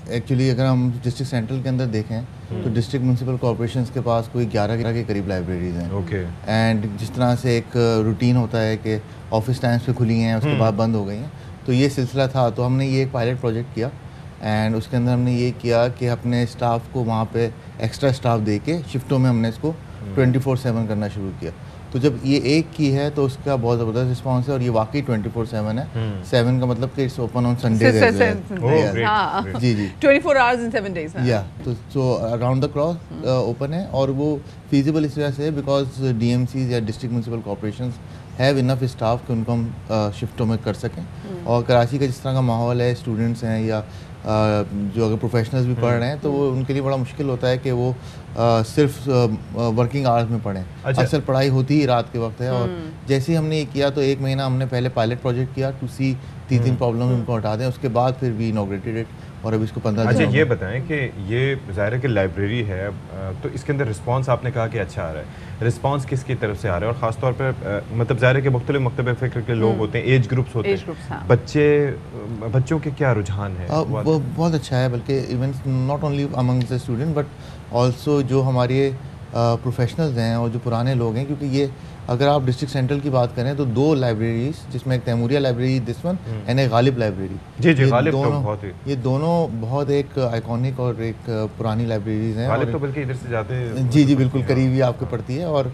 एक्चुअली अगर हम डिस्ट्रिक्ट सेंट्रल के अंदर देखें तो डिस्ट्रिक्ट म्यूनसिपल कॉर्पोरेशंस के पास कोई 11 के करीब लाइब्रेरीज हैं। ओके। एंड जिस तरह से एक रूटीन होता है कि ऑफिस टाइम्स पे खुली हैं उसके बाद बंद हो गई हैं, तो ये सिलसिला था। तो हमने ये एक पायलट प्रोजेक्ट किया एंड उसके अंदर हमने ये किया कि अपने स्टाफ को वहाँ पे एक्स्ट्रा स्टाफ दे के शिफ्टों में हमने इसको 24/7 करना शुरू किया। तो जब ये एक की है तो उसका बहुत ज़बरदस्त रिस्पांस है और ये वाकई 24/7 है। 7 का मतलब कि इट्स ओपन ऑन संडे। जी जी, 24 आवर्स इन 7 डेज। या तो अराउंड द क्लॉक ओपन है और वो फीजिबल इस वजह से बिकॉज डीएमसीज या district municipal corporations have enough staff कि उनको हम शिफ्टों में कर सकें। और कराची का जिस तरह का माहौल है, स्टूडेंट्स हैं या जो अगर प्रोफेशनल्स भी पढ़ रहे हैं तो वो उनके लिए बड़ा मुश्किल होता है कि वो सिर्फ वर्किंग आवर्स में पढ़ें। अच्छा। अक्सर पढ़ाई होती ही रात के वक्त है। और जैसे ही हमने ये किया तो 1 महीना हमने पहले पायलट प्रोजेक्ट किया टू सी 3 प्रॉब्लम इनको हटा दें, उसके बाद फिर वी इनॉग्रेटेड इट और अभी इसको 15 दिन। अच्छा, ये बताएं कि ये ज़ाहिर है कि लाइब्रेरी है तो इसके अंदर रिस्पांस आपने कहा कि अच्छा आ रहा है, रिस्पांस किसकी तरफ से आ रहा है और ख़ास तौर पर मतलब ज़ाहिर है कि मुख्तलिफ मकतब फ़िक्र के लोग होते हैं, एज ग्रुप्स होते हैं, बच्चों के क्या रुझान है? वो बहुत अच्छा है, बल्कि even not only among the student but also जो हमारे प्रोफेशनल्स हैं और जो पुराने लोग हैं। क्योंकि ये अगर आप डिस्ट्रिक्ट सेंट्रल की बात करें तो 2 लाइब्रेरीज, जिसमें एक तैमूरिया लाइब्रेरी दिस वन एंड एक गालिब लाइब्रेरी। जी, गालिब तो बहुत ही, ये दोनों बहुत एक आइकॉनिक और एक पुरानी लाइब्रेरीज हैं। गालिब तो बल्कि इधर से जाते हैं। जी बिल्कुल करीब ही आपको पड़ती है और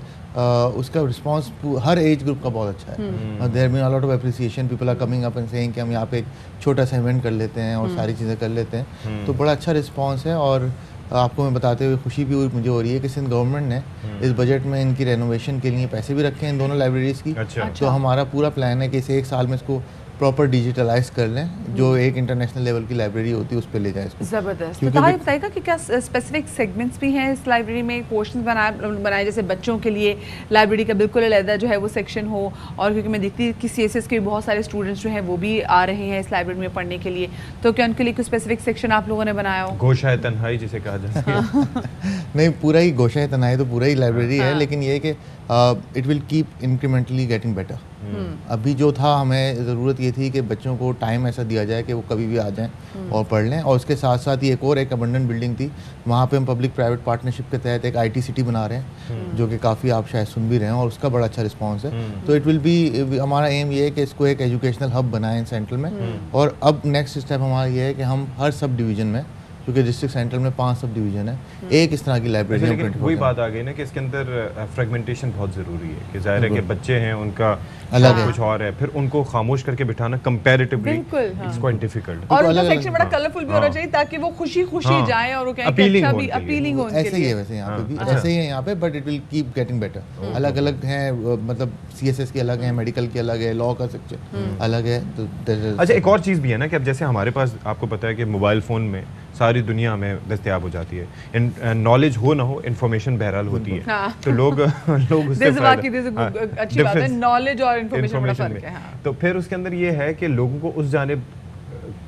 उसका रिस्पांस हर एज ग्रुप का बहुत अच्छा है। There been a lot of appreciation, people are coming up and saying कि हम यहाँ पे एक छोटा सा इवेंट कर लेते हैं और सारी चीज़ें कर लेते हैं। तो बड़ा अच्छा रिस्पांस है और आपको मैं बताते हुए खुशी भी मुझे हो रही है कि सिंध गवर्नमेंट ने इस बजट में इनकी रेनोवेशन के लिए पैसे भी रखे हैं इन दोनों लाइब्रेरीज़ की। अच्छा। तो हमारा पूरा प्लान है कि इस 1 साल में इसको प्रॉपर डिजिटलाइज कर लें, जो एक इंटरनेशनल लेवल की लाइब्रेरी होती है उस पर ले जाए इसको। ज़बरदस्त। तो ये बताइएगा कि क्या स्पेसिफिक सेगमेंट्स भी हैं इस लाइब्रेरी में, पोर्शंस बनाए जैसे बच्चों के लिए लाइब्रेरी का बिल्कुल अलग जो है वो सेक्शन हो, और क्योंकि मैं देखती कि CSS के बहुत सारे स्टूडेंट्स जो हैं वो भी आ रहे हैं इस लाइब्रेरी में पढ़ने के लिए, तो क्या उनके लिए कोई स्पेसिफिक सेक्शन आप लोगों ने बनाया हो? गोशाए तन्हाई जिसे कहा जाता है। नहीं, पूरा ही गोशाए तन्हाई तो पूरा ही लाइब्रेरी है, लेकिन ये है कि it will keep incrementally getting better. अभी जो था, हमें ज़रूरत ये थी कि बच्चों को टाइम ऐसा दिया जाए कि वो कभी भी आ जाएं और पढ़ लें, और उसके साथ साथ ये एक अबंडेंट बिल्डिंग थी, वहाँ पे हम पब्लिक प्राइवेट पार्टनरशिप के तहत एक IT सिटी बना रहे हैं, जो कि काफ़ी आप शायद सुन भी रहे हैं, और उसका बड़ा अच्छा रिस्पॉन्स है। तो इट विल बी, हमारा एम ये है कि इसको एक एजुकेशनल हब बनाएं सेंट्रल में, और अब नेक्स्ट स्टेप हमारा ये है कि हम हर सब डिवीज़न में, क्योंकि डिस्ट्रिक्ट सेंट्रल में 5 सब डिवीजन है, एक इस तरह की लाइब्रेरी। लेकिन वही बात आ गई ना कि इसके अंदर फ्रेगमेंटेशन बहुत ज़रूरी है, कि जाहिर है कि बच्चे हैं, उनका अलग कुछ और है, फिर उनको खामोश करके बिठाना कंपैरेटिवली इट्स क्वाइट डिफिकल्ट, और उनका सेक्शन बड़ा कलरफुल भी होना चाहिए ताकि वो खुशी जाएं और वो कहें कि अच्छा भी अपीलिंग हो। ऐसे ही है वैसे यहाँ पे भी, ऐसे ही है यहाँ पे, but it will keep getting better. अलग अलग हैं, मतलब CSS की अलग है, मेडिकल की अलग है, लॉ का सेक्शन अलग है। अच्छा, एक और चीज़ भी है ना कि अब जैसे हमारे पास, आपको पता है कि मोबाइल फ़ोन में सारी दुनिया में दस्तयाब हो जाती है, नॉलेज हो ना हो, इन्फॉर्मेशन बहरहाल होती है। तो लोग उससे अच्छी बात है, नॉलेज और इन्फॉर्मेशन में फर्क है। तो फिर उसके अंदर ये है कि लोगों को उस जानिब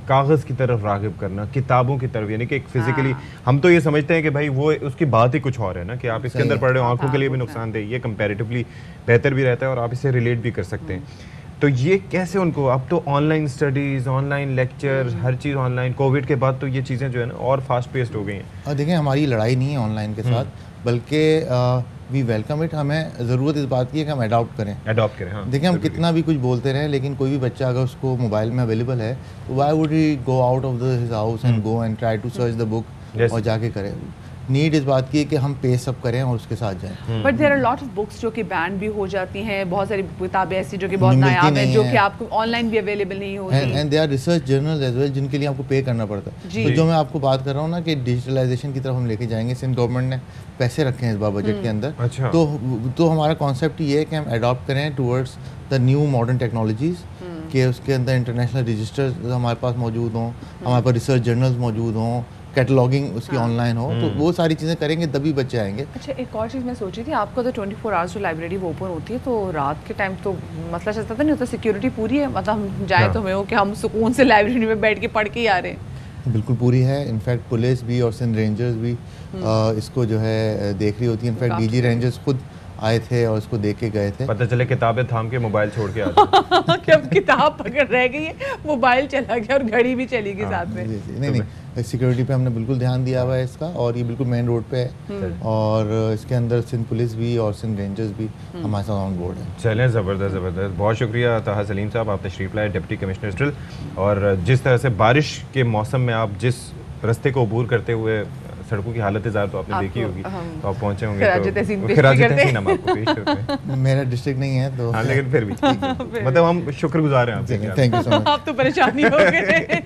कागज़ की तरफ राग़िब करना, किताबों की तरफ, यानी कि एक फिजिकली हम तो ये समझते हैं कि भाई वो उसकी बात ही कुछ और है ना, कि आप इसके अंदर पढ़ रहे हो, आंखों के लिए भी नुकसानदेह, ये कंपैरेटिवली बेहतर भी रहता है और आप इससे रिलेट भी कर सकते हैं। तो ये कैसे उनको, अब तो ऑनलाइन स्टडीज़, ऑनलाइन लेक्चर, हर चीज़ ऑनलाइन, कोविड के बाद तो ये चीज़ें जो है ना और फास्ट पेस्ड हो गई हैं। और देखिए, हमारी लड़ाई नहीं है ऑनलाइन के साथ, बल्कि वी वेलकम इट। हमें ज़रूरत इस बात की है कि हम अडॉप्ट करें। हाँ, देखिए, हम कितना भी कुछ बोलते रहें, लेकिन कोई भी बच्चा अगर उसको मोबाइल में अवेलेबल है, तो why would he go out of his house and go and try to search the book और जाके करें। नीड इस बात की है कि हम पेस अप करें और उसके साथ जाएं। But there are lot of books जो कि बैन भी हो जाती हैं, बहुत सारी किताबें ऐसी जो कि बहुत नायाब हैं, जो कि आपको ऑनलाइन भी अवेलेबल नहीं होती, and they are research journals as well, जिनके लिए आपको पे करना पड़ता है। तो जो मैं आपको बात कर रहा हूँ ना कि डिजिटलाइजेशन की तरफ हम लेके जाएंगे, सिंध गवर्नमेंट ने पैसे रखे हैं इस बार बजट के अंदर। अच्छा। तो हमारा कॉन्सेप्ट ये है कि हम अडॉप्ट करें towards the new modern technologies, कि उसके अंदर इंटरनेशनल रजिस्टर्स हमारे पास मौजूद हों, हमारे पास रिसर्च जर्नल्स मौजूद हों, कैटलॉगिंग उसकी ऑनलाइन हो, तो वो सारी चीज़ें करेंगे तभी बच्चे आएंगे। अच्छा, एक और चीज़ मैं सोच रही थी, आपका तो 24 आवर्स जो लाइब्रेरी वो ओपन होती है, तो रात के टाइम तो मसला चलता तो नहीं होता, सिक्योरिटी पूरी है, मतलब हम जाए तो हमें हो कि हम सुकून से लाइब्रेरी में बैठ के पढ़ के ही आ रहे हैं? बिल्कुल पूरी है। इनफैक्ट पुलिस भी और सिंध रेंजर्स भी इसको जो है देख रही होती है। इनफैक्ट DG रेंजर्स खुद आए थे और उसको देख के गए थे। पता चले किताबें थाम के मोबाइल छोड़ के आते कि अब किताब पकड़ रह गई है, मोबाइल चला गया और घड़ी भी चली गई साथ में। नहीं, सिक्योरिटी पे हमने बिल्कुल ध्यान दिया हुआ है इसका, और ये बिल्कुल मेन रोड पे है, और इसके अंदर सिंध पुलिस भी और सिंध रेंजर्स भी हमारे साथ ऑन बोर्ड है। चलें, ज़बरदस्त ज़बरदस्त, बहुत शुक्रिया ताहा सलीम साहब, आप तशरीफ़ लाए, डिप्टी कमिश्नर स्टिल। और जिस तरह से बारिश के मौसम में आप जिस रास्ते को अबूर करते हुए, सड़कों की हालत ज़ाहिर तो आपने देखी होगी, तो आप पहुंचे होंगे, तो मेरा डिस्ट्रिक्ट नहीं है तो हाँ, लेकिन फिर भी मतलब हम शुक्रगुजार हैं आपसे। Thank you so much. आप तो परेशानी हो गए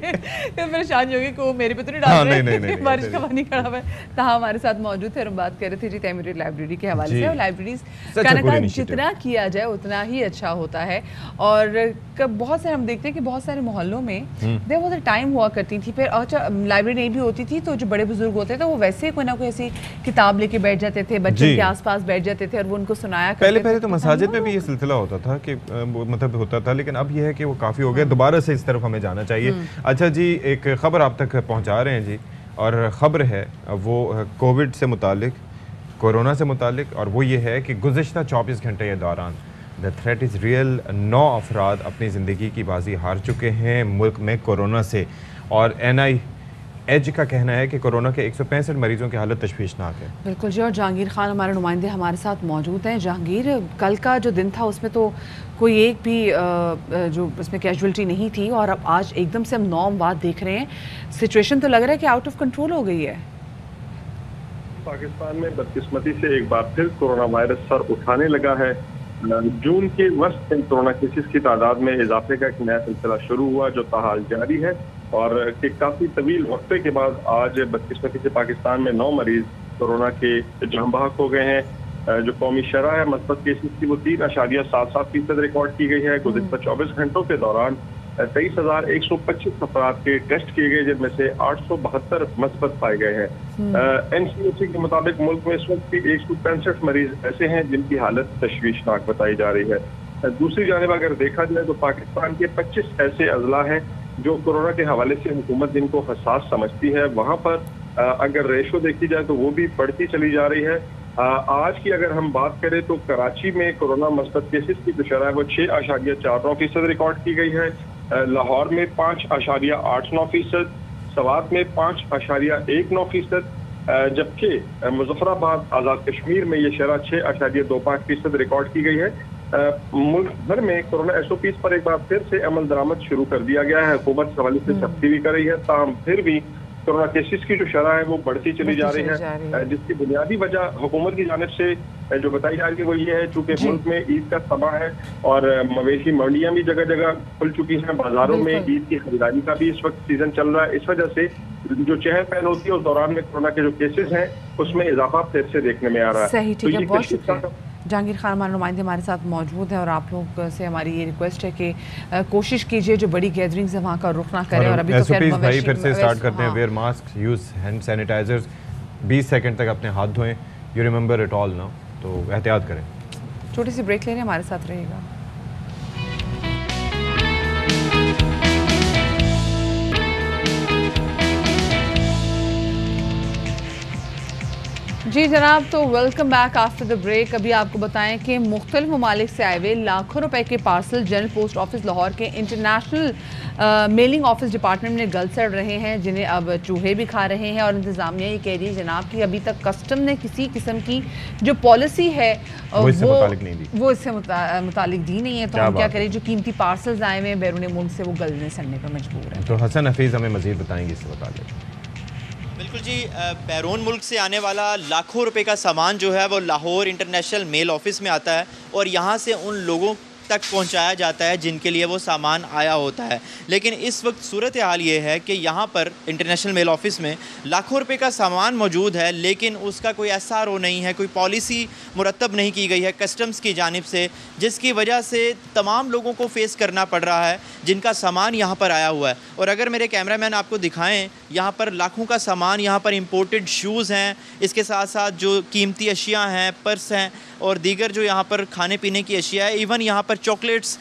परेशानी हो गई कि वो मेरे पे तो नहीं डाल रहे, बारिश का पानी खड़ा हुआ है। तो हमारे साथ मौजूद थे और हम बात कर रहे थे जी तैमूरी लाइब्रेरी के हवाले से, और लाइब्रेरीज का जितना किया जाए उतना ही अच्छा होता है। और बहुत सारे हम देखते हैं कि बहुत सारे मोहल्लों में देयर वाज अ टाइम हुआ करती थी, फिर अच्छा लाइब्रेरी नहीं भी होती थी, तो जो बड़े बुजुर्ग होते थे वो वैसे कोई ना कोई ऐसी किताब लेके बैठ जाते थे, बच्चों के आसपास बैठ जाते थे और वो उनको सुनाया करते थे। पहले तो मसाजिद में भी ये सिलसिला होता था कि मतलब होता था, लेकिन अब ये है कि वो काफ़ी हो गया, दोबारा से इस तरफ हमें जाना चाहिए। अच्छा जी, एक ख़बर आप तक पहुँचा रहे हैं जी, और ख़बर है वो कोविड से मुतालिक, कोरोना से मुतालिक, और वो ये है कि गुज़िश्ता 24 घंटे के दौरान द थ्रेट इज़ रियल, 9 अफराद अपनी ज़िंदगी की बाजी हार चुके हैं मुल्क में कोरोना से। और NIH का कहना है कि कोरोना के 165 मरीजों की हालत तशवीशनाक है। बिल्कुल जी, और जहांगीर खान हमारे नुमाइंदे हमारे साथ मौजूद हैं। जहांगीर, कल का जो दिन था उसमें तो कोई एक भी जो उसमें कैजुअलिटी नहीं थी, और अब आज एकदम से हम 9 बात देख रहे हैं, सिचुएशन तो लग रहा है कि आउट ऑफ कंट्रोल हो गई है। पाकिस्तान में बदकिस्मती से एक बार फिर कोरोना वायरस सर उठाने लगा है। जून के वक्त में कोरोना केसेस की तादाद में इजाफे का एक नया सिलसिला शुरू हुआ, जो ताहाल जारी है, और काफ़ी तवील वक्फे के बाद आज बदकिस्मती से पाकिस्तान में 9 मरीज कोरोना के जहां बहक हो गए हैं। जो कौमी शरह है मस्बत केसेस की वो 3.77% रिकॉर्ड की गई है। गुज़िश्ता 24 घंटों के दौरान 23,125 अफराद के टेस्ट किए गए, जिनमें से 872 मस्बत पाए गए हैं। NCOC के मुताबिक मुल्क में इस वक्त की 165 मरीज ऐसे हैं जिनकी हालत तशवीशनाक बताई जा रही है। दूसरी जानिब अगर देखा जाए तो पाकिस्तान के 25 ऐसे अजला हैं जो कोरोना के हवाले से हुकूमत जिनको हसास समझती है, वहाँ पर अगर रेशो देखी जाए तो वो भी बढ़ती चली जा रही है। आज की अगर हम बात करें तो कराची में कोरोना मस्बत केसेस की जो शरह है वो 6.49% रिकॉर्ड की गई है। लाहौर में 5.89%, सवात में 5.19%, जबकि मुजफ्फराबाद आज़ाद कश्मीर में ये शरह 6.25% रिकॉर्ड की गई है। मुल्क भर में कोरोना SOPs पर एक बार फिर से अमल दरामद शुरू कर दिया गया है। हुकूमत इस हवाले से सख्ती भी कर रही है, ताहम फिर भी कोरोना केसेस की जो शरह है वो बढ़ती चली जा रही है, जिसकी बुनियादी वजह हुकूमत की जानिब से जो बताई जा रही है वो ये है, चूँकि मुल्क में ईद का समा है और मवेशी मंडियाँ भी जगह जगह खुल चुकी हैं, बाजारों में ईद की खरीदारी का भी इस वक्त सीजन चल रहा है। इस वजह से जो चहल पहल होती है उस दौरान में कोरोना के जो केसेस हैं उसमें इजाफा फिर से देखने में आ रहा है। सही, ठीक है, बहुत शुक्रिया। जहांगीर खान हमारे नुमाइंदे हमारे साथ मौजूद हैं और आप लोग से हमारी ये रिक्वेस्ट है कि कोशिश कीजिए जो बड़ी गैदरिंग्स है वहाँ का रुख ना करें। और अभी तो भाई फिर से स्टार्ट करते हैं, wear mask, use hand sanitizers, 20 second तक अपने हाथ धोएं, you remember it all now, तो एहतियात करें। छोटी सी ब्रेक ले रहे हैं, हमारे साथ रहिएगा। जी जनाब, तो welcome back after the break. अभी आपको बताएं कि मुख्तलिफ ममालिक से आए हुए लाखों रुपए के parcel general post office Lahore के इंटरनेशनल मेलिंग ऑफिस डिपार्टमेंट में गल सड़ रहे हैं, जिन्हें अब चूहे भी खा रहे हैं। और इंतजामिया ये कह रही है जनाब कि अभी तक कस्टम ने किसी किस्म की जो पॉलिसी है वो इससे मुतालिक दी नहीं है। तो हम क्या करें, जो कीमती पार्सल्स आए हुए हैं बैरून मुल्क से वो गलने सड़ने पर मजबूर है। तो हसन हफीज़ हमें मजीद बताएंगे इससे मुतालिक। बिल्कुल जी, बैरून मुल्क से आने वाला लाखों रुपए का सामान जो है वो लाहौर इंटरनेशनल मेल ऑफिस में आता है और यहाँ से उन लोगों तक पहुँचाया जाता है जिनके लिए वो सामान आया होता है। लेकिन इस वक्त सूरत हाल ये है कि यहाँ पर इंटरनेशनल मेल ऑफिस में लाखों रुपए का सामान मौजूद है, लेकिन उसका कोई SRO नहीं है, कोई पॉलिसी मुरतब नहीं की गई है कस्टम्स की जानिब से, जिसकी वजह से तमाम लोगों को फेस करना पड़ रहा है जिनका सामान यहाँ पर आया हुआ है। और अगर मेरे कैमरामैन आपको दिखाएँ, यहाँ पर लाखों का सामान, यहाँ पर इम्पोर्टेड शूज़ हैं, इसके साथ साथ जो कीमती अशिया हैं, पर्स हैं और दीगर जो यहाँ पर खाने पीने की अशिया है, इवन यहाँ पर चॉकलेट्स,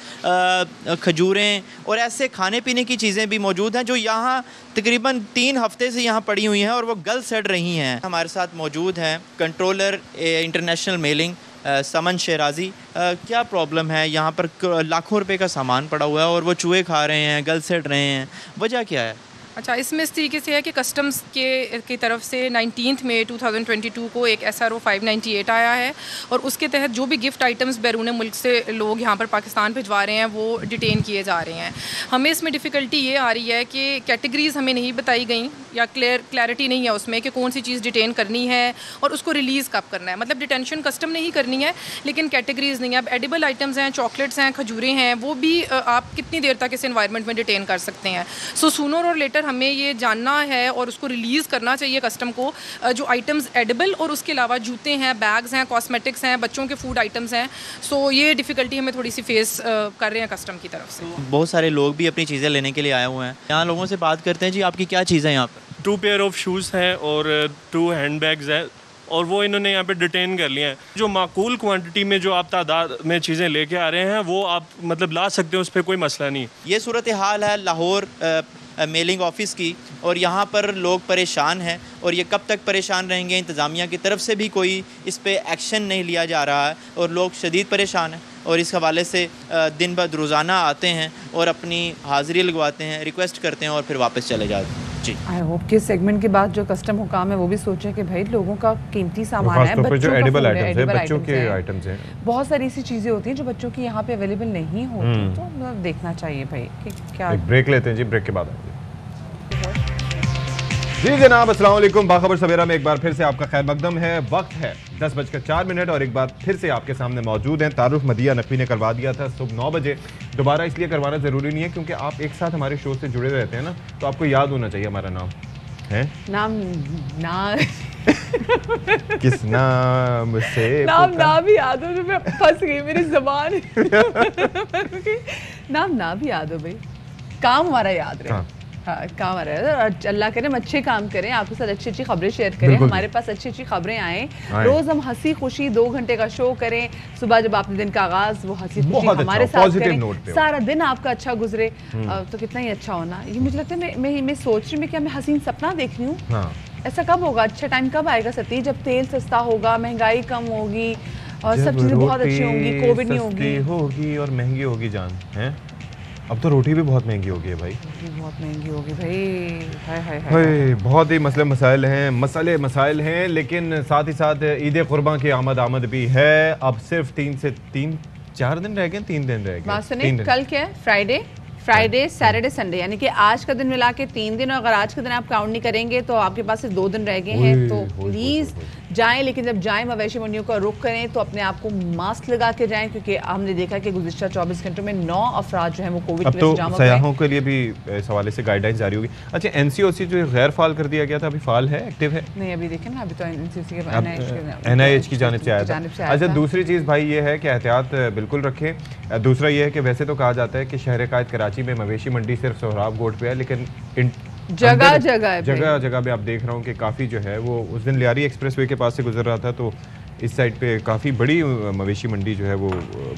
खजूरें और ऐसे खाने पीने की चीज़ें भी मौजूद हैं जो यहाँ तकरीबन 3 हफ्ते से यहाँ पड़ी हुई हैं और वो गल सड़ रही हैं। हमारे साथ मौजूद हैं कंट्रोलर इंटरनेशनल मेलिंग समन शेराजी। क्या प्रॉब्लम है? यहाँ पर लाखों रुपए का सामान पड़ा हुआ है और वो चूहे खा रहे हैं, गल सड़ रहे हैं, वजह क्या है? अच्छा, इसमें इस तरीके से है कि कस्टम्स की तरफ से 19 मई 2022 को एक SRO 598 आया है और उसके तहत जो भी गिफ्ट आइटम्स बैरून मुल्क से लोग यहाँ पर पाकिस्तान भिजवा रहे हैं वो डिटेन किए जा रहे हैं। हमें इसमें डिफ़िकल्टी ये आ रही है कि कैटेगरीज़ हमें नहीं बताई गई या क्लैरिटी नहीं है उसमें कि कौन सी चीज़ डिटेन करनी है और उसको रिलीज़ कब करना है। मतलब डिटेंशन कस्टम नहीं करनी है लेकिन कैटेगरीज़ नहीं है। अब एडिबल आइटम्स हैं, चॉकलेट्स हैं, खजूरें हैं, वो भी आप कितनी देर तक इस एनवायरनमेंट में डिटेन कर सकते हैं। सो सूनर और लेटर हमें ये जानना है और उसको रिलीज़ करना चाहिए कस्टम को, जो आइटम्स एडिबल और उसके अलावा जूते हैं, बैग्स हैं, कॉस्मेटिक्स हैं, बच्चों के फूड आइटम्स हैं। सो ये डिफ़िकल्टी हमें थोड़ी सी फेस कर रहे हैं कस्टम की तरफ से। बहुत सारे लोग भी अपनी चीज़ें लेने के लिए आए हुए हैं। यहाँ लोगों से बात करते हैं। जी, आपकी क्या चीज़ है यहाँ पर? 2 पेयर ऑफ शूज़ हैं और 2 हैंड बैग्स हैं और वो इन्होंने यहाँ पे डिटेन कर लिया है। जो माकूल क्वांटिटी में जो आप तादाद में चीज़ें लेके आ रहे हैं वो आप मतलब ला सकते हो, उस पर कोई मसला नहीं। ये सूरत हाल है लाहौर मेलिंग ऑफिस की और यहाँ पर लोग परेशान हैं और ये कब तक परेशान रहेंगे? इंतज़ामिया की तरफ से भी कोई इस पर एक्शन नहीं लिया जा रहा है और लोग शदीद परेशान हैं और इस हवाले से दिन ब रोज़ाना आते हैं और अपनी हाज़िरी लगवाते हैं, रिक्वेस्ट करते हैं और फिर वापस चले जाते हैं। जी, आई होप कि सेगमेंट के बाद जो कस्टम हुकाम है वो भी सोचे कि भाई लोगों का कीमती सामान है, बच्चों का एडिबल आइटम्स है, बच्चों के आइटम्स हैं, बहुत सारी ऐसी चीज़ें होती हैं जो बच्चों की यहाँ पे अवेलेबल नहीं होती, तो देखना चाहिए भाई कि क्या। एक ब्रेक लेते हैं जी, ब्रेक के बाद आएंगे। जी जनाब, अस्सलाम वालेकुम। बाखबर सवेरा में एक बार फिर से आपका खैर मकदम है। वक्त है 10:04 और एक बार फिर से आपके सामने मौजूद हैं। तारुफ मदिया नकवी ने करवा दिया था सुबह 9 बजे। दोबारा इसलिए करवाना ज़रूरी नहीं है क्योंकि आप एक साथ हमारे शो से जुड़े रहते हैं ना, तो आपको याद होना चाहिए हमारा नाम है। नाम किस नाम से नाम भी याद हो, मैं फंस गई मेरी ज़बान। नाम भी याद हो भाई। काम हमारा याद रहे। हाँ, काम आ रहा है और अल्लाह करे हम अच्छे काम करें, आपके साथ अच्छी अच्छी खबरें शेयर करें, हमारे पास अच्छी अच्छी खबरें आएँ, रोज हम हंसी खुशी 2 घंटे का शो करें, सुबह जब आपने दिन का आगाज वो हंसी खुशी हमारे साथ करें, सारा दिन आपका अच्छा गुजरे, तो कितना ही अच्छा होना। ये मुझे लगता है मैं सोच रही हूँ क्या मैं हसीन सपना देख रही हूँ। ऐसा कब होगा, अच्छा टाइम कब आएगा सती, जब तेल सस्ता होगा, महंगाई कम होगी और सब चीजें बहुत अच्छी होंगी, कोविड नहीं होगी और महंगी होगी जान है। अब तो रोटी भी बहुत महंगी हो गई है भाई, बहुत महंगी होगी भाई। हाय बहुत ही मसाइल हैं, लेकिन साथ ही साथ ईद कुर्बान की आमद भी है। अब सिर्फ 4 दिन रह गए, 3 दिन रह गए। बात सुनिए, कल क्या है, फ्राइडे सैटरडे संडे, यानी कि आज का दिन मिला के 3 दिन, और अगर आज का दिन आप काउंट नहीं करेंगे तो आपके पास सिर्फ 2 दिन रह गए हैं। तो प्लीज़ जाएं, लेकिन जब जाएं मवेशी मंडियों का रुख करें तो अपने आप को मास्क लगा के जाएं, क्योंकि हमने देखा कि गुज़िश्ता 24 घंटों में 9 अफराद जो है वो कोविड की वजह से सयाहों के लिए भी इस हवाले से गाइडलाइंस जारी होगी। अच्छा, NCOC जो गैर फाल कर दिया गया था, अभी फाल है, एक्टिव है? नहीं, अभी देखें ना, अभी तो NCOC NIH की जानिब से आया था। अच्छा, दूसरी चीज़ भाई ये है कि एहतियात बिल्कुल रखें। दूसरा ये है कि वैसे तो कहा जाता है कि शहर कायद कराची में मवेशी मंडी सिर्फ सोहराब गोट पे है, लेकिन जगह जगह पे आप देख रहा हूँ कि काफ़ी जो है वो, उस दिन लियारी एक्सप्रेसवे के पास से गुजर रहा था तो इस साइड पे काफ़ी बड़ी मवेशी मंडी जो है वो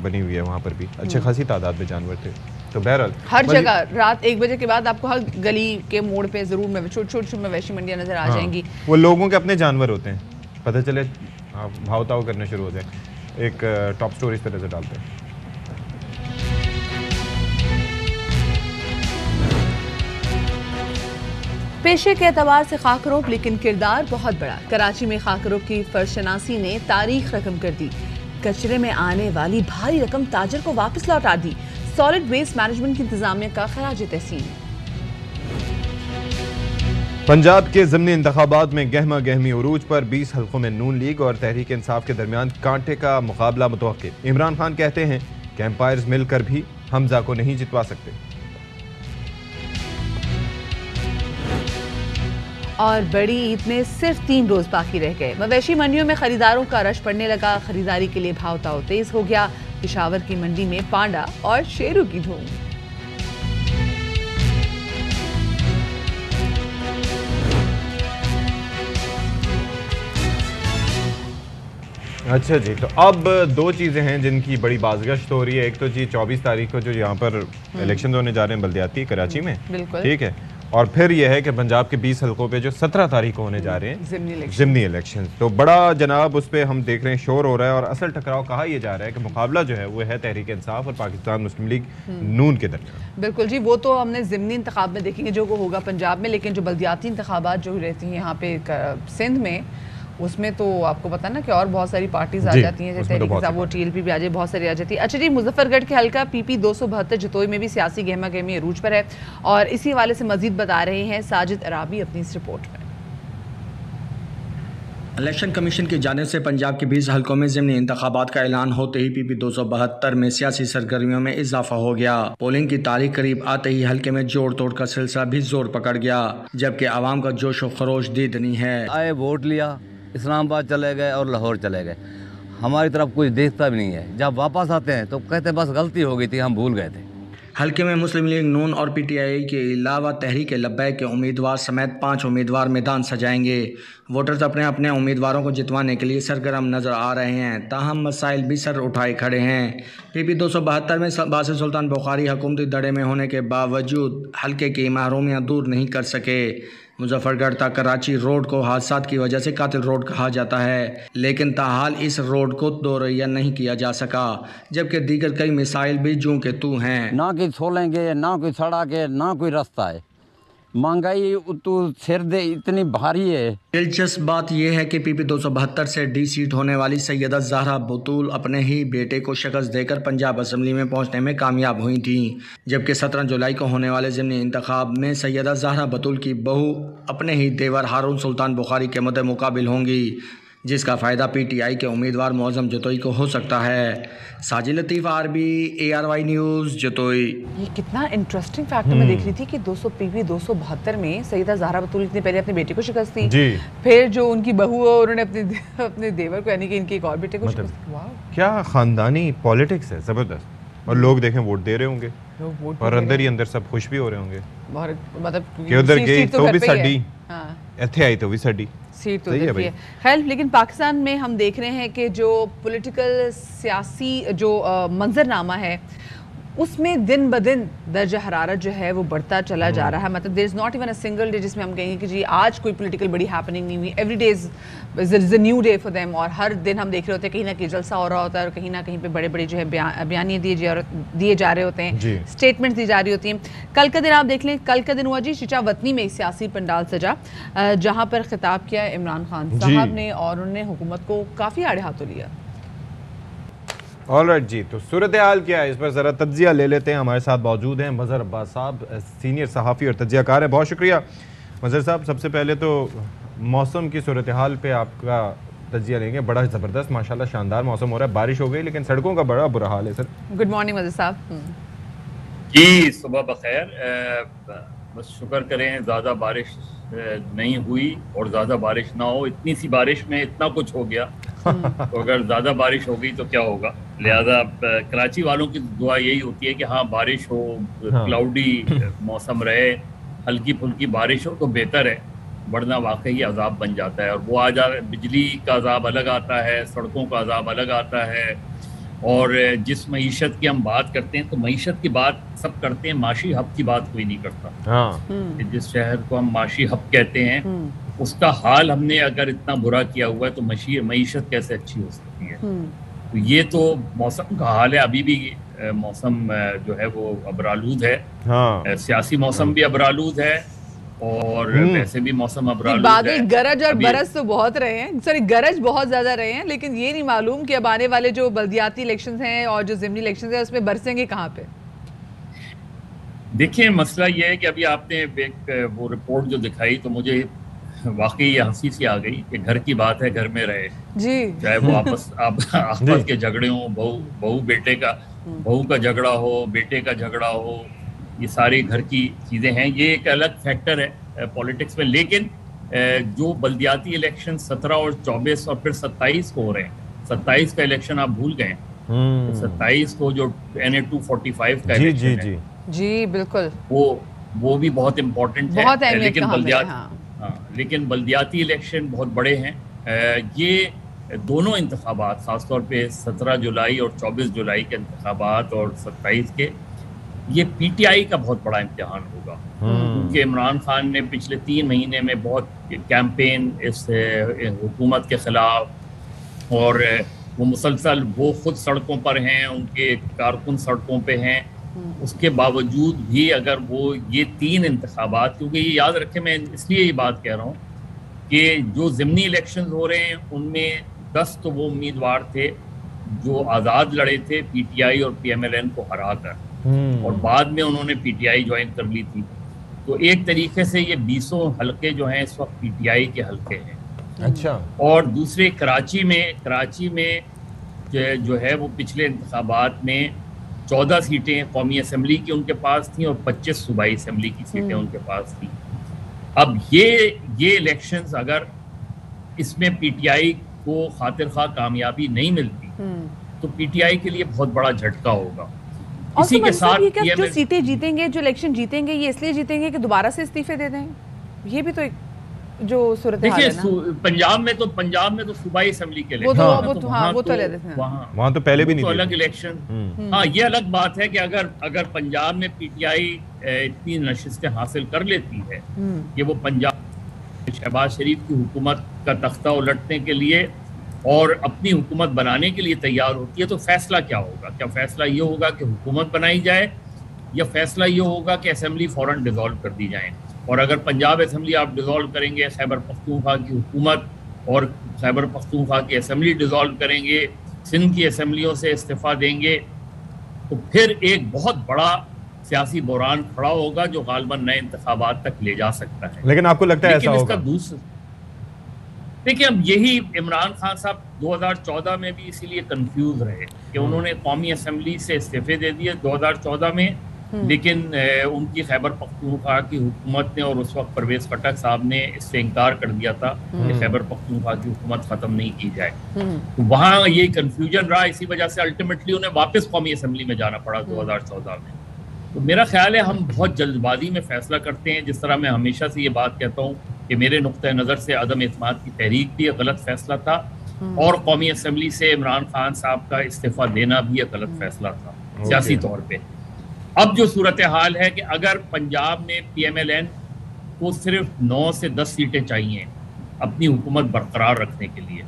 बनी हुई है, वहाँ पर भी अच्छे खासी तादाद में जानवर थे। तो बहरहाल हर जगह रात 1 बजे के बाद आपको हर गली के मोड़ पे ज़रूर छोटी मवेशी मंडियाँ नज़र आ जाएंगी। वो लोगों के अपने जानवर होते हैं, पता चले भाव ताव करने शुरू हो जाए। एक टॉप स्टोरीज पर नजर डालते हैं। पेशे के एतबार से खाकरोब, लेकिन किरदार बहुत बड़ा। कराची में खाकरोब की फर्शनासी ने तारीख रकम कर दी। कचरे में आने वाली भारी रकम ताजर को वापस लौटा दी। सॉलिड वेस्ट मैनेजमेंट की इंतजामिया का खराज तहसीन। पंजाब के ज़िमनी इंतखाबात में गहमा गहमी उरूज पर 20 हल्कों में नून लीग और तहरीक इंसाफ के दरमियान कांटे का मुकाबला मुतवक्किल। इमरान खान कहते हैं कि एम्पायर्स मिलकर भी हमजा को नहीं जितवा सकते। और बड़ी ईद में सिर्फ 3 रोज बाकी रह गए। मवेशी मंडियों में खरीदारों का रश पड़ने लगा। खरीदारी के लिए भाव ताव तेज हो गया। पेशावर की मंडी में पांडा और शेरों की धूम। अच्छा जी, तो अब 2 चीज़ें हैं जिनकी बड़ी बाज़गश्त हो रही है। एक तो जी 24 तारीख को जो यहाँ पर इलेक्शन होने जा रहे हैं बल्दियाती कराची में, ठीक है, और फिर यह है कि पंजाब के 20 हल्कों पे जो 17 तारीख को होने जा रहे हैं ज़िमनी इलेक्शन। तो बड़ा जनाब उस पर हम देख रहे हैं शोर हो रहा है, और असल टकराव कहा यह जा रहा है कि मुकाबला जो है वो है तहरीक इंसाफ और पाकिस्तान मुस्लिम लीग नून के दरमियान। बिल्कुल जी, वो तो हमने ज़िमनी इंतखाब में देखेंगे जो होगा पंजाब में, लेकिन जो बल्दियाती इंतखाबात जो रहती हैं यहाँ पे सिंध में, उसमें तो आपको पता ना कि और बहुत सारी पार्टीज आ जाती हैं, जैसे वो TLP भी आ जाए, बहुत सारी आ जाती है। अच्छा जी, मुजफ्फरगढ़ के हल्का PP 272 जतोई में भी सियासी गहमा गहमी अरूज पर है, और इसी हवाले से मजीद बता रहे हैं साजिद अराबी अपनी इस रिपोर्ट में। इलेक्शन कमीशन की जानिब से पंजाब के 20 हल्कों में ज़िमनी इंतखाबात का ऐलान होते ही PP 272 में सियासी सरगर्मियों में इजाफा हो गया। पोलिंग की तारीख करीब आते ही हल्के में जोड़ तोड़ का सिलसिला भी जोर पकड़ गया, जबकि आवाम का जोश व खरोश दीदनी है। आए वोट लिया, इस्लामाबाद चले गए और लाहौर चले गए, हमारी तरफ कुछ देखता भी नहीं है। जब वापस आते हैं तो कहते बस गलती हो गई थी, हम भूल गए थे। हल्के में मुस्लिम लीग नून और PTI के अलावा तहरीक लब्बैक के उम्मीदवार समेत 5 उम्मीदवार मैदान सजाएंगे। वोटर्स अपने अपने उम्मीदवारों को जितवाने के लिए सरगर्म नजर आ रहे हैं, ताहम मसाइल भी सर उठाए खड़े हैं। PP 272 में बासिर सुल्तान बुखारी हुकूमती दड़े में होने के बावजूद हल्के की महरूमियाँ दूर नहीं कर सके। मुजफ्फरगढ़ तक कराची रोड को हादसात की वजह से कातिल रोड कहा जाता है, लेकिन ताहाल इस रोड को दोरैया नहीं किया जा सका, जबकि दीगर कई मिसाइल भी जूं के तू हैं। ना कोई छोलेंगे, ना कोई सड़क है, ना कोई रास्ता है। महंगाई तो सिर दे इतनी भारी है। दिलचस्प बात यह है कि PP 272 से D सीट होने वाली सैयदा ज़हरा बतूल अपने ही बेटे को शिकस्त देकर पंजाब असम्बली में पहुंचने में कामयाब हुई थी, जबकि 17 जुलाई को होने वाले ज़िमनी इंतखाब में सैयदा ज़हरा बतूल की बहू अपने ही देवर हारून सुल्तान बुखारी के मद्दे मुकाबिल होंगी, जिसका फ़ायदा PTI के उम्मीदवार मौज़म जतोई को हो सकता है। साजिद लतीफ़ RB ARY न्यूज़ जतोई। ये कितना इंटरेस्टिंग फैक्ट मैं देख रही थी कि PP 272 में सैयदा ज़हरा बतूल इतने पहले अपने बेटे को शिकस्त दी, फिर जो उनकी बहू है उन्होंने अपने देवर को, यानी कि इनके एक और बेटे को शिकस्त दी। वाह, क्या ख़ानदानी पॉलिटिक्स है, ज़बरदस्त। और लोग देखें वोट दे रहे होंगे। और अंदर ही अंदर सब खुश भी हो रहे होंगे मतलब कि उधर गई तो भी साडी, ਇੱਥੇ आई तो भी साडी सीट तो देखी है। खैर, लेकिन पाकिस्तान में हम देख रहे हैं कि जो पॉलिटिकल सियासी जो मंजरनामा है उसमें दिन ब दिन दर्जा हरारत जो है वो बढ़ता चला जा रहा है। मतलब there is not even a single day जिसमें हम कहेंगे कि जी आज कोई पॉलिटिकल बड़ी हैपनिंग नहीं हुई। Every day is a new day for them. और हर दिन हम देख रहे होते हैं कहीं ना कहीं जलसा हो रहा होता है और कहीं ना कहीं पे बड़े बड़े जो है बयानियाँ दिए जा रहे होते हैं, स्टेटमेंट्स दी जा रही होती हैं। कल का दिन आप देख लें, कल का दिन हुआ जी शिचा वतनी में सियासी पंडाल सजा, जहाँ पर खिताब किया इमरान खान साहब ने और उन्होंने हुकूमत को काफ़ी आड़े हाथों लिया। ऑलराइट जी, तो सूरत हाल क्या है इस पर ज़रा तज्जिया ले लेते हैं। हमारे साथ मौजूद हैं मज़हर अब्बास साहब, सीनियर सहाफ़ी और तज्जियाकार हैं। बहुत शुक्रिया मज़हर साहब। सबसे पहले तो मौसम की सूरत हाल पे आपका तज्जिया लेंगे। बड़ा ज़बरदस्त माशाल्लाह शानदार मौसम हो रहा है, बारिश हो गई लेकिन सड़कों का बड़ा बुरा हाल है सर। गुड मॉर्निंग मज़हर साहब। जी सुबह बखैर। बस शुक्र करें ज़्यादा बारिश नहीं हुई और ज़्यादा बारिश ना हो। इतनी सी बारिश में इतना कुछ हो गया, तो अगर ज़्यादा बारिश हो गई तो क्या होगा। लिहाजा कराची वालों की दुआ यही होती है कि हाँ बारिश हो, क्लाउडी मौसम रहे, हल्की फुल्की बारिश हो तो बेहतर है, वरना वाकई अजाब बन जाता है। और वो आ जा, बिजली का अजाब अलग आता है, सड़कों का अजाब अलग आता है। और जिस मईशत की हम बात करते हैं तो मईशत की बात सब करते हैं, माशी हब की बात कोई नहीं करता। जिस शहर को हम माशी हब कहते हैं उसका हाल हमने अगर इतना बुरा किया हुआ है तो मईशत कैसे अच्छी हो सकती है। तो ये तो मौसम का हाल है। अभी भी मौसम जो है वो अबरालूद है। सियासी मौसम भी अबरालूद है और वैसे भी मौसम अबरालूद है। बादल गरज और बरस तो बहुत रहे हैं, सॉरी गरज बहुत ज्यादा रहे हैं, लेकिन ये नहीं मालूम कि अब आने वाले जो बल्दियाती इलेक्शंस हैं और जो ज़िमनी इलेक्शंस हैं उसमें बरसेंगे कहाँ पे। देखिए मसला ये है कि अभी आपने एक वो रिपोर्ट जो दिखाई तो मुझे वाकई हंसी सी आ गई कि घर की बात है घर में रहे जी, चाहे वो आपस के झगड़े हों, बहू बेटे का, बहू का झगड़ा हो, बेटे का झगड़ा हो, ये सारी घर की चीज़ें हैं। ये एक अलग फैक्टर है पॉलिटिक्स में। लेकिन जो बल्दियाती इलेक्शन 17 और 24 और फिर 27 को हो रहे हैं, 27 का इलेक्शन आप भूल गए, 27 को जो NA 245 का इलेक्शन है जी बिल्कुल, वो भी बहुत इम्पोर्टेंट है। लेकिन बल्दियाती इलेक्शन बहुत बड़े हैं। ये दोनों इंतखाबात, खासतौर पे 17 जुलाई और 24 जुलाई के इंतखाबात और 27 के, ये PTI का बहुत बड़ा इम्तिहान होगा। क्योंकि इमरान खान ने पिछले 3 महीने में बहुत कैंपेन इस हुकूमत के ख़िलाफ़, और वो मुसलसल वो खुद सड़कों पर हैं, उनके कारकुन सड़कों पे हैं। उसके बावजूद भी अगर वो ये 3 इंतखाबात, क्योंकि ये याद रखें, मैं इसलिए ये बात कह रहा हूँ कि जो ज़िमनी इलेक्शंस हो रहे हैं उनमें 10 तो वो उम्मीदवार थे जो आज़ाद लड़े थे PTI और PMLN को हरा कर, और बाद में उन्होंने PTI ज्वाइन कर ली थी। तो एक तरीके से ये 20 हल्के जो हैं इस वक्त PTI के हल्के हैं। अच्छा। और दूसरे कराची में जो है वो पिछले इंतखाबात में 14 सीटें कौमी असम्बली की उनके पास थी और 25 सूबाई असम्बली की सीटें उनके पास थी। अब ये इलेक्शंस अगर इसमें PTI को खातिर खा कामयाबी नहीं मिलती तो PTI के लिए बहुत बड़ा झटका होगा। इसी के साथ ये जो सीटें जीतेंगे, जो इलेक्शन जीतेंगे, ये इसलिए जीतेंगे कि दोबारा से इस्तीफे दे दें, ये भी तो एक जो सूरत हाल है ना। पंजाब में तो सूबाई असेंबली के लिए वहाँ तो पहले भी नहीं अलग इलेक्शन। हाँ, ये अलग बात है कि अगर पंजाब में PTI इतनी नशिस्तें हासिल कर लेती है कि वो पंजाब शहबाज शरीफ की हुकूमत का तख्ता उलटने के लिए और अपनी हुकूमत बनाने के लिए तैयार होती है, तो फैसला क्या होगा? क्या फैसला ये होगा कि हुकूमत बनाई जाए, या फैसला ये होगा कि असेंबली फ़ौरन डिज़ोल्व कर दी जाए? और अगर पंजाब असेंबली आप डिज़ोल्व करेंगे, खैबर पख्तूनख्वा की हुकूमत और खैबर पख्तूनख्वा की असेंबली डिज़ोल्व करेंगे, सिंध की असेंबलियों से इस्तीफ़ा देंगे, तो फिर एक बहुत बड़ा सियासी बहरान खड़ा होगा जो गालिबन नए इंतखाबात तक ले जा सकता है। लेकिन आपको लगता है ऐसा होगा? देखिए, अब यही इमरान खान साहब 2014 में भी इसीलिए कंफ्यूज रहे कि उन्होंने कौमी असेंबली से इस्तीफे दे दिए 2014 में, लेकिन उनकी खैबर पख्तूनख्वा की हुकूमत ने और उस वक्त परवेज खटक साहब ने इससे इनकार कर दिया था कि खैबर पख्तूनख्वा की हुकूमत ख़त्म नहीं की जाए। तो वहाँ ये कंफ्यूजन रहा, इसी वजह से अल्टीमेटली उन्हें वापस कौमी असेंबली में जाना पड़ा 2014 में। तो मेरा ख्याल है हम बहुत जल्दबाजी में फैसला करते हैं। जिस तरह मैं हमेशा से ये बात कहता हूँ कि मेरे नुक्ते नज़र से अदम एतमाद की तहरीक भी एक गलत फैसला था और कौमी असम्बली से इमरान खान साहब का इस्तीफ़ा देना भी एक गलत फैसला था सियासी तौर पे। अब जो सूरत हाल है कि अगर पंजाब में PMLN को सिर्फ 9 से 10 सीटें चाहिए अपनी हुकूमत बरकरार रखने के लिए,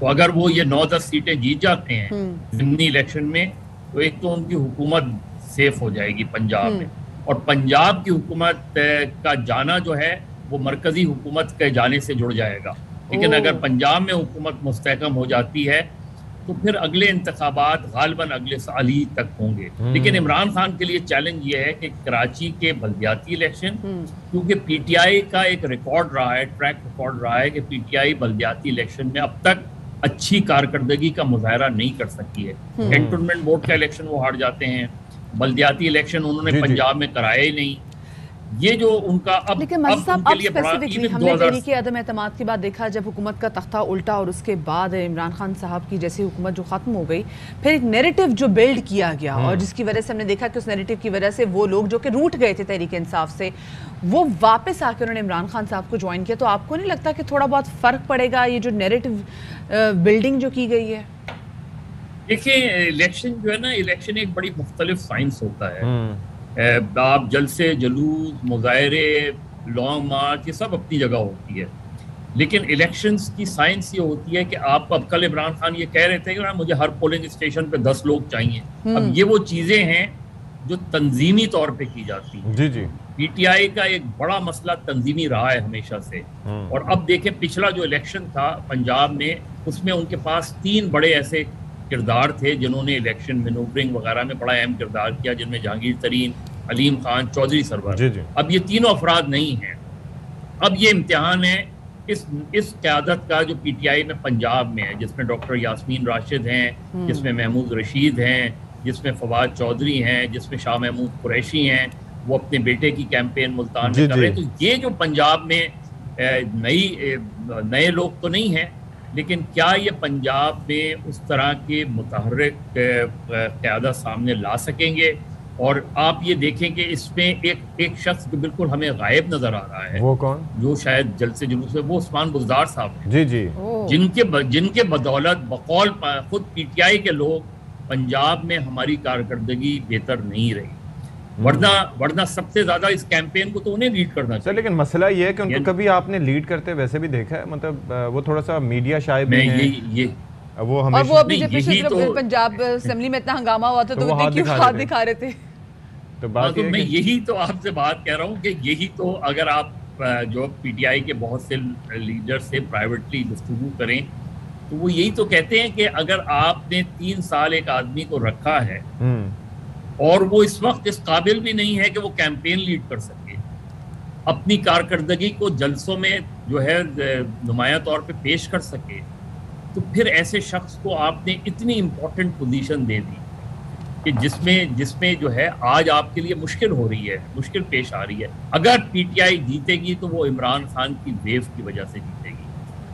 तो अगर वो ये 9-10 सीटें जीत जाते हैं ज़िमनी इलेक्शन में, तो एक तो उनकी हुकूमत सेफ हो जाएगी पंजाब में, और पंजाब की हुकूमत का जाना जो है वो मरकजी हुकूमत के जाने से जुड़ जाएगा। लेकिन अगर पंजाब में हुकूमत मुस्तहकम हो जाती है तो फिर अगले इंतखाबात गालिबन अगले साल ही तक होंगे। लेकिन इमरान खान के लिए चैलेंज ये है कि कराची के बल्दियाती इलेक्शन, क्योंकि PTI का एक रिकॉर्ड रहा है, ट्रैक रिकॉर्ड रहा है कि PTI बल्दियाती इलेक्शन में अब तक अच्छी कारकर्दगी का मुजाहरा नहीं कर सकी है। कैंटोनमेंट बोर्ड का इलेक्शन वो हार जाते हैं, बल्दियाती इलेक्शन उन्होंने पंजाब में कराया ही नहीं। ये जो उनका अब लेकिन मजीद साहब अब स्पेसिफिकली हमने तहरीक अदम एतमाद के बाद देखा जब हुकूमत का तख्ता उल्टा और उसके बाद इमरान खान साहब की जैसी हुकूमत जो ख़त्म हो गई, फिर एक नैरेटिव जो बिल्ड किया गया और जिसकी वजह से हमने देखा कि उस नैरेटिव की वजह से वो लोग जो कि रूठ गए थे तहरीक इंसाफ से, वो वापस आकर उन्होंने इमरान खान साहब को ज्वाइन किया। तो आपको नहीं लगता कि थोड़ा बहुत फ़र्क पड़ेगा ये जो नैरेटिव बिल्डिंग जो की गई है? देखिए, इलेक्शन जो है ना, इलेक्शन एक बड़ी मुख्तलिफ साइंस होता है। आप जलसे, जुलूस, मुजाहरे, लॉन्ग मार्च, ये सब अपनी जगह होती है, लेकिन इलेक्शंस की साइंस ये होती है कि आप अब कल इमरान खान ये कह रहे थे कि मुझे हर पोलिंग स्टेशन पे 10 लोग चाहिए। अब ये वो चीज़ें हैं जो तंजीमी तौर पे की जाती हैं। जी जी। PTI का एक बड़ा मसला तंजीमी रहा है हमेशा से, और अब देखें पिछला जो इलेक्शन था पंजाब में, उसमें उनके पास 3 बड़े ऐसे किरदार थे जिन्होंने इलेक्शन मैनूवरिंग वगैरह में बड़ा अहम किरदार किया, जिनमें जहांगीर तरीन, अलीम खान, चौधरी सरवर। अब ये तीनों अफराद नहीं हैं। अब ये इम्तिहान है इस क़यादत का जो PTI में पंजाब में है, जिसमें डॉक्टर यास्मीन राशिद हैं, जिसमें महमूद रशीद हैं, जिसमें फवाद चौधरी हैं, जिसमें शाह महमूद कुरैशी हैं, वो अपने बेटे की कैंपेन मुल्तान में कर रहे हैं। तो ये जो पंजाब में नए लोग तो नहीं हैं, लेकिन क्या ये पंजाब में उस तरह के मुतहर्रिक क़यादत सामने ला सकेंगे? और आप ये देखें कि इसमें एक शख्स जो बिल्कुल हमें गायब नजर आ रहा है, वो कौन? जो शायद जलसे जुलूस है, वो उस्मान बुज़दार साहब हैं। जी जी। जिनके बदौलत बकौल खुद PTI के लोग पंजाब में हमारी कारकर्दगी बेहतर नहीं रही, वरना सबसे ज्यादा इस कैंपेन को तो उन्हें लीड करना चाहिए। लेकिन मसला ये है कि उनको कभी आपने लीड करते वैसे भी देखा है? मतलब वो थोड़ा सा मीडिया शाय भी है। वो हमेशा, और वो अभी जब पिछले पंजाब असेंबली में इतना हंगामा हुआ था तो वो क्यों हाथ दिखा रहे थे? तो बात तो मैं यही तो आपसे बात कह रहा हूँ कि यही तो, अगर आप जो PTI के बहुत से लीडर से प्राइवेटली गुफ्तगू करें तो वो यही तो कहते हैं कि अगर आपने 3 साल एक आदमी को रखा है और वो इस वक्त इस काबिल भी नहीं है कि वो कैंपेन लीड कर सके, अपनी कारकर्दगी को जलसों में जो है नुमाया तौर पे पेश कर सके, तो फिर ऐसे शख्स को आपने इतनी इम्पोर्टेंट पोजीशन दे दी कि जिसमें जो है आज आपके लिए मुश्किल हो रही है, मुश्किल पेश आ रही है। अगर PTI जीतेगी तो वो इमरान खान की वेव की वजह से जीतेगी,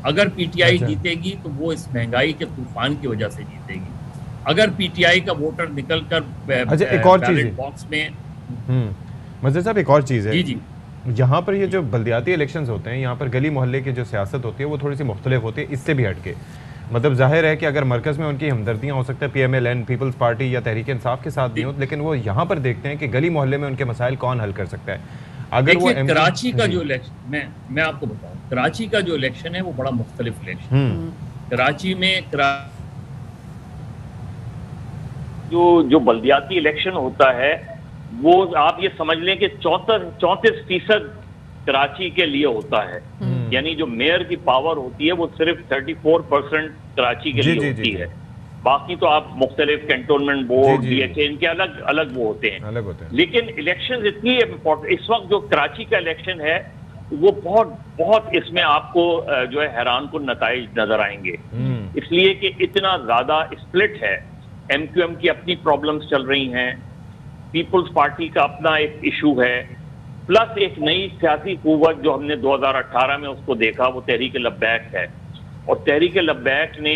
अगर PTI जीतेगी तो वो इस महंगाई के तूफान की वजह से जीतेगी, अगर PTI का वोटर निकल कर एक और चीज बॉक्स में मज़े साहब, एक और चीज़ है जी यहाँ पर ये जो बल्दियाती इलेक्शंस होते हैं, यहाँ पर गली मोहल्ले की जो सियासत होती है वो थोड़ी सी मुख्तलिफ होती है इससे भी हटके। मतलब जाहिर है कि अगर मरकज़ में उनकी हमदर्दियाँ हो सकता है PMLN, पीपल्स पार्टी या तहरीक इंसाफ के साथ नहीं हो, लेकिन वो यहाँ पर देखते हैं कि गली मोहल्ले में उनके मसाइल कौन हल कर सकता है। अगर वो कराची का जो इलेक्शन, मैं आपको बताऊँ, कराची का जो इलेक्शन है वो बड़ा मुख्तलिफ इलेक्शन। कराची में जो बल्दियाती इलेक्शन होता है वो आप ये समझ लें कि 34% कराची के लिए होता है, यानी जो मेयर की पावर होती है वो सिर्फ 34% कराची के लिए होती है। बाकी तो आप मुख्तलिफ कैंटोनमेंट बोर्ड, DHA, इनके अलग अलग वो होते हैं। लेकिन इलेक्शन इतनी इम्पोर्टेंट, इस वक्त जो कराची का इलेक्शन है वो बहुत इसमें आपको जो है हैरान कुन नताइज नजर आएंगे, इसलिए कि इतना ज्यादा स्प्लिट है। MQM की अपनी प्रॉब्लम्स चल रही हैं, पीपल्स पार्टी का अपना एक इशू है, प्लस एक नई सियासी कुव्वत जो हमने 2018 में उसको देखा वो तहरीक लब्बैक है। और तहरीक लब्बैक ने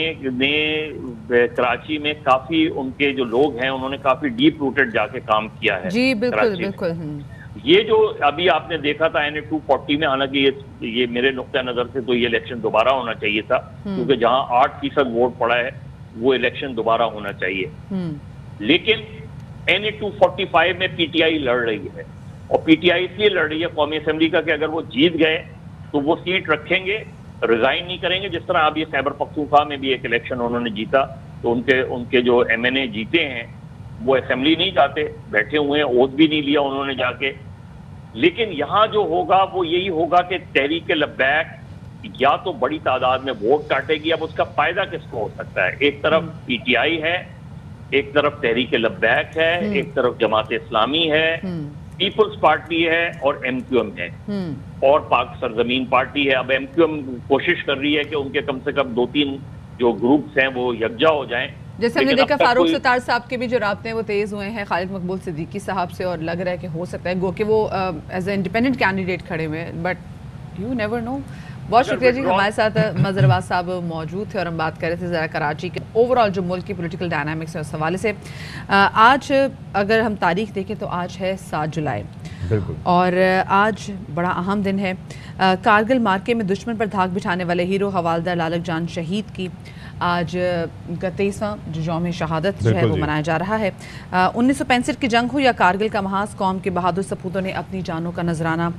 कराची में काफी, उनके जो लोग हैं उन्होंने काफी डीप रूटेड जाके काम किया है। जी बिल्कुल बिल्कुल। ये जो अभी आपने देखा था NA 240 में, हालांकि ये मेरे नुक्ता नजर से तो ये इलेक्शन दोबारा होना चाहिए था, क्योंकि जहां 8% वोट पड़ा है वो इलेक्शन दोबारा होना चाहिए। लेकिन NA 245 में PTI लड़ रही है, और PTI इसलिए लड़ रही है कौमी असेंबली का कि अगर वो जीत गए तो वो सीट रखेंगे, रिजाइन नहीं करेंगे। जिस तरह अब ये खैबर पख्तूनख्वा में भी एक इलेक्शन उन्होंने जीता, तो उनके जो MNA जीते हैं वो असेंबली नहीं जाते, बैठे हुए हैं, ओथ भी नहीं लिया उन्होंने जाके। लेकिन यहाँ जो होगा वो यही होगा कि तहरीक लब्बैक या तो बड़ी तादाद में वोट काटेगी। अब उसका फायदा किसको हो सकता है? एक तरफ PTI है, एक तरफ तहरीक लब्बैक है, एक तरफ जमात इस्लामी है, पीपल्स पार्टी है और MQM है, और पाक सरजमीन पार्टी है। अब MQM कोशिश कर रही है कि उनके कम से कम 2-3 जो ग्रुप्स हैं वो यकजा हो जाएं। जैसे हमने देखा फारूक सत्तार साहब के भी जो राब्ते हैं वो तेज हुए हैं खालिद मकबूल सिद्दीकी साहब से, और लग रहा है कि हो सकता है गो कि वो एज ए इंडिपेंडेंट कैंडिडेट खड़े हुए हैं, बट यू नेवर नो। बहुत शुक्रिया जी, हमारे साथ मजहर अब्बास साहब मौजूद थे और हम बात कर रहे थे ज़रा कराची के ओवरऑल जो मुल्क की पॉलिटिकल डायनामिक्स है उस हवाले से। आज अगर हम तारीख देखें तो आज है 7 जुलाई, बिल्कुल, और आज बड़ा अहम दिन है। कारगिल मार्के में दुश्मन पर धाक बिठाने वाले हीरो हवालदार लालक जान शहीद की आज उनका 23वां जो यौम शहादत जो है वो मनाया जा रहा है। 1965 की जंग हो या कारगिल का महाज, कौम के बहादुर सपूतों ने अपनी जानों का नजराना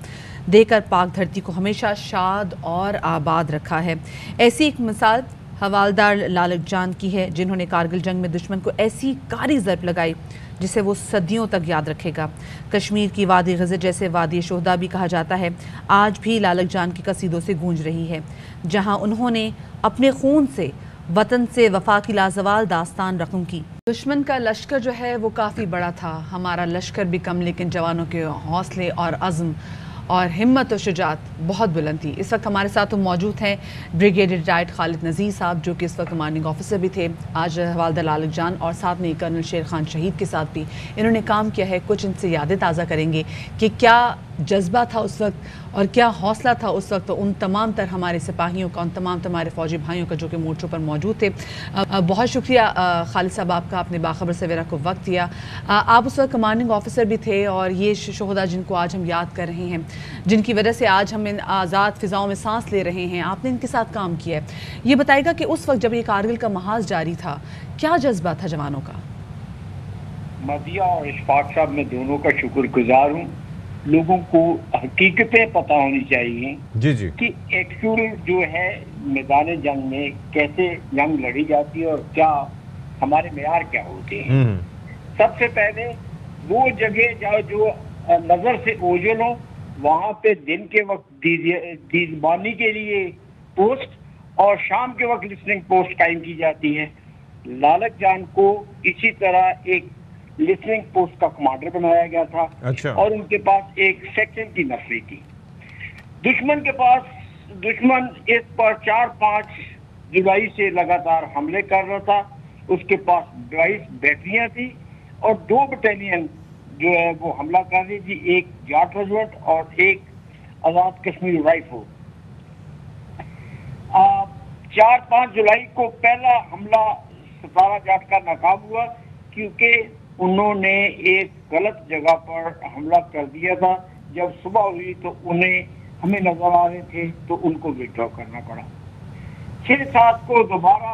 देकर पाक धरती को हमेशा शाद और आबाद रखा है। ऐसी एक मिसाल हवालदार लालक जान की है, जिन्होंने कारगिल जंग में दुश्मन को ऐसी कारी ज़रब लगाई जिसे वो सदियों तक याद रखेगा। कश्मीर की वादी गज़र, जैसे वादी शोहदा भी कहा जाता है, आज भी लालक जान की कसीदों से गूंज रही है, जहाँ उन्होंने अपने खून से वतन से वफा की लाजवाल दास्तान रकम की। दुश्मन का लश्कर जो है वो काफ़ी बड़ा था, हमारा लश्कर भी कम, लेकिन जवानों के हौसले और अज़्म और हिम्मत और शुजात बहुत बुलंद थी। इस वक्त हमारे साथ तो मौजूद हैं ब्रिगेडियर रिटायर्ड खालिद नज़ीर साहब, जो कि इस वक्त कमांडिंग ऑफिसर भी थे, आज हवालदार लालक जान, और साथ में कर्नल शेर खान शहीद के साथ भी इन्होंने काम किया है। कुछ इनसे यादें ताज़ा करेंगे कि क्या जज्बा था उस वक्त और क्या हौसला था उस वक्त उन तमाम तर हमारे सिपाहियों का, उन तमाम हमारे फ़ौजी भाइयों का जो कि मोर्चों पर मौजूद थे। बहुत शुक्रिया खालिद साहब आपका, आपने बाखबर सवेरा को वक्त दिया। आप उस वक्त कमांडिंग ऑफिसर भी थे, और ये शोहदा जिनको आज हम याद कर रहे हैं, जिनकी वजह से आज हम इन आज़ाद फ़िज़ाओं में सांस ले रहे हैं, आपने इनके साथ काम किया है। ये बताएगा कि उस वक्त जब ये कारगिल का महाज जारी था, क्या जज्बा था जवानों का? मदिया और इशफाक साहब, मैं दोनों का शुक्रगुजार हूँ। लोगों को हकीकतें पता होनी चाहिए जी जी कि एक्चुअल जो है मैदान जंग में कैसे जंग लड़ी जाती है और क्या हमारे मेयार क्या होते हैं। सबसे पहले वो जगह जहाँ जो नजर से ओझल हो, वहाँ पे दिन के वक्त दीजबानी के लिए पोस्ट और शाम के वक्त लिसनिंग पोस्ट कायम की जाती है। लालक जान को इसी तरह एक लिसनिंग पोस्ट का कमांडर बनाया गया था। अच्छा। और उनके पास एक सेक्शन की नफरी थी। दुश्मन इस पर 4-5 जुलाई से लगातार हमले कर रहा था। उसके पास 22 बैटरियां थी और 2 बटालियन जो है वो हमला कर रही थी, एक जाट रेजिमेंट और एक आजाद कश्मीर राइफल। 4-5 जुलाई को पहला हमला 17 जाट का नाकाम हुआ, क्योंकि उन्होंने एक गलत जगह पर हमला कर दिया था। जब सुबह हुई तो हमें नजर आ रहे थे, तो उनको विड्रॉ करना पड़ा। 6-7 को दोबारा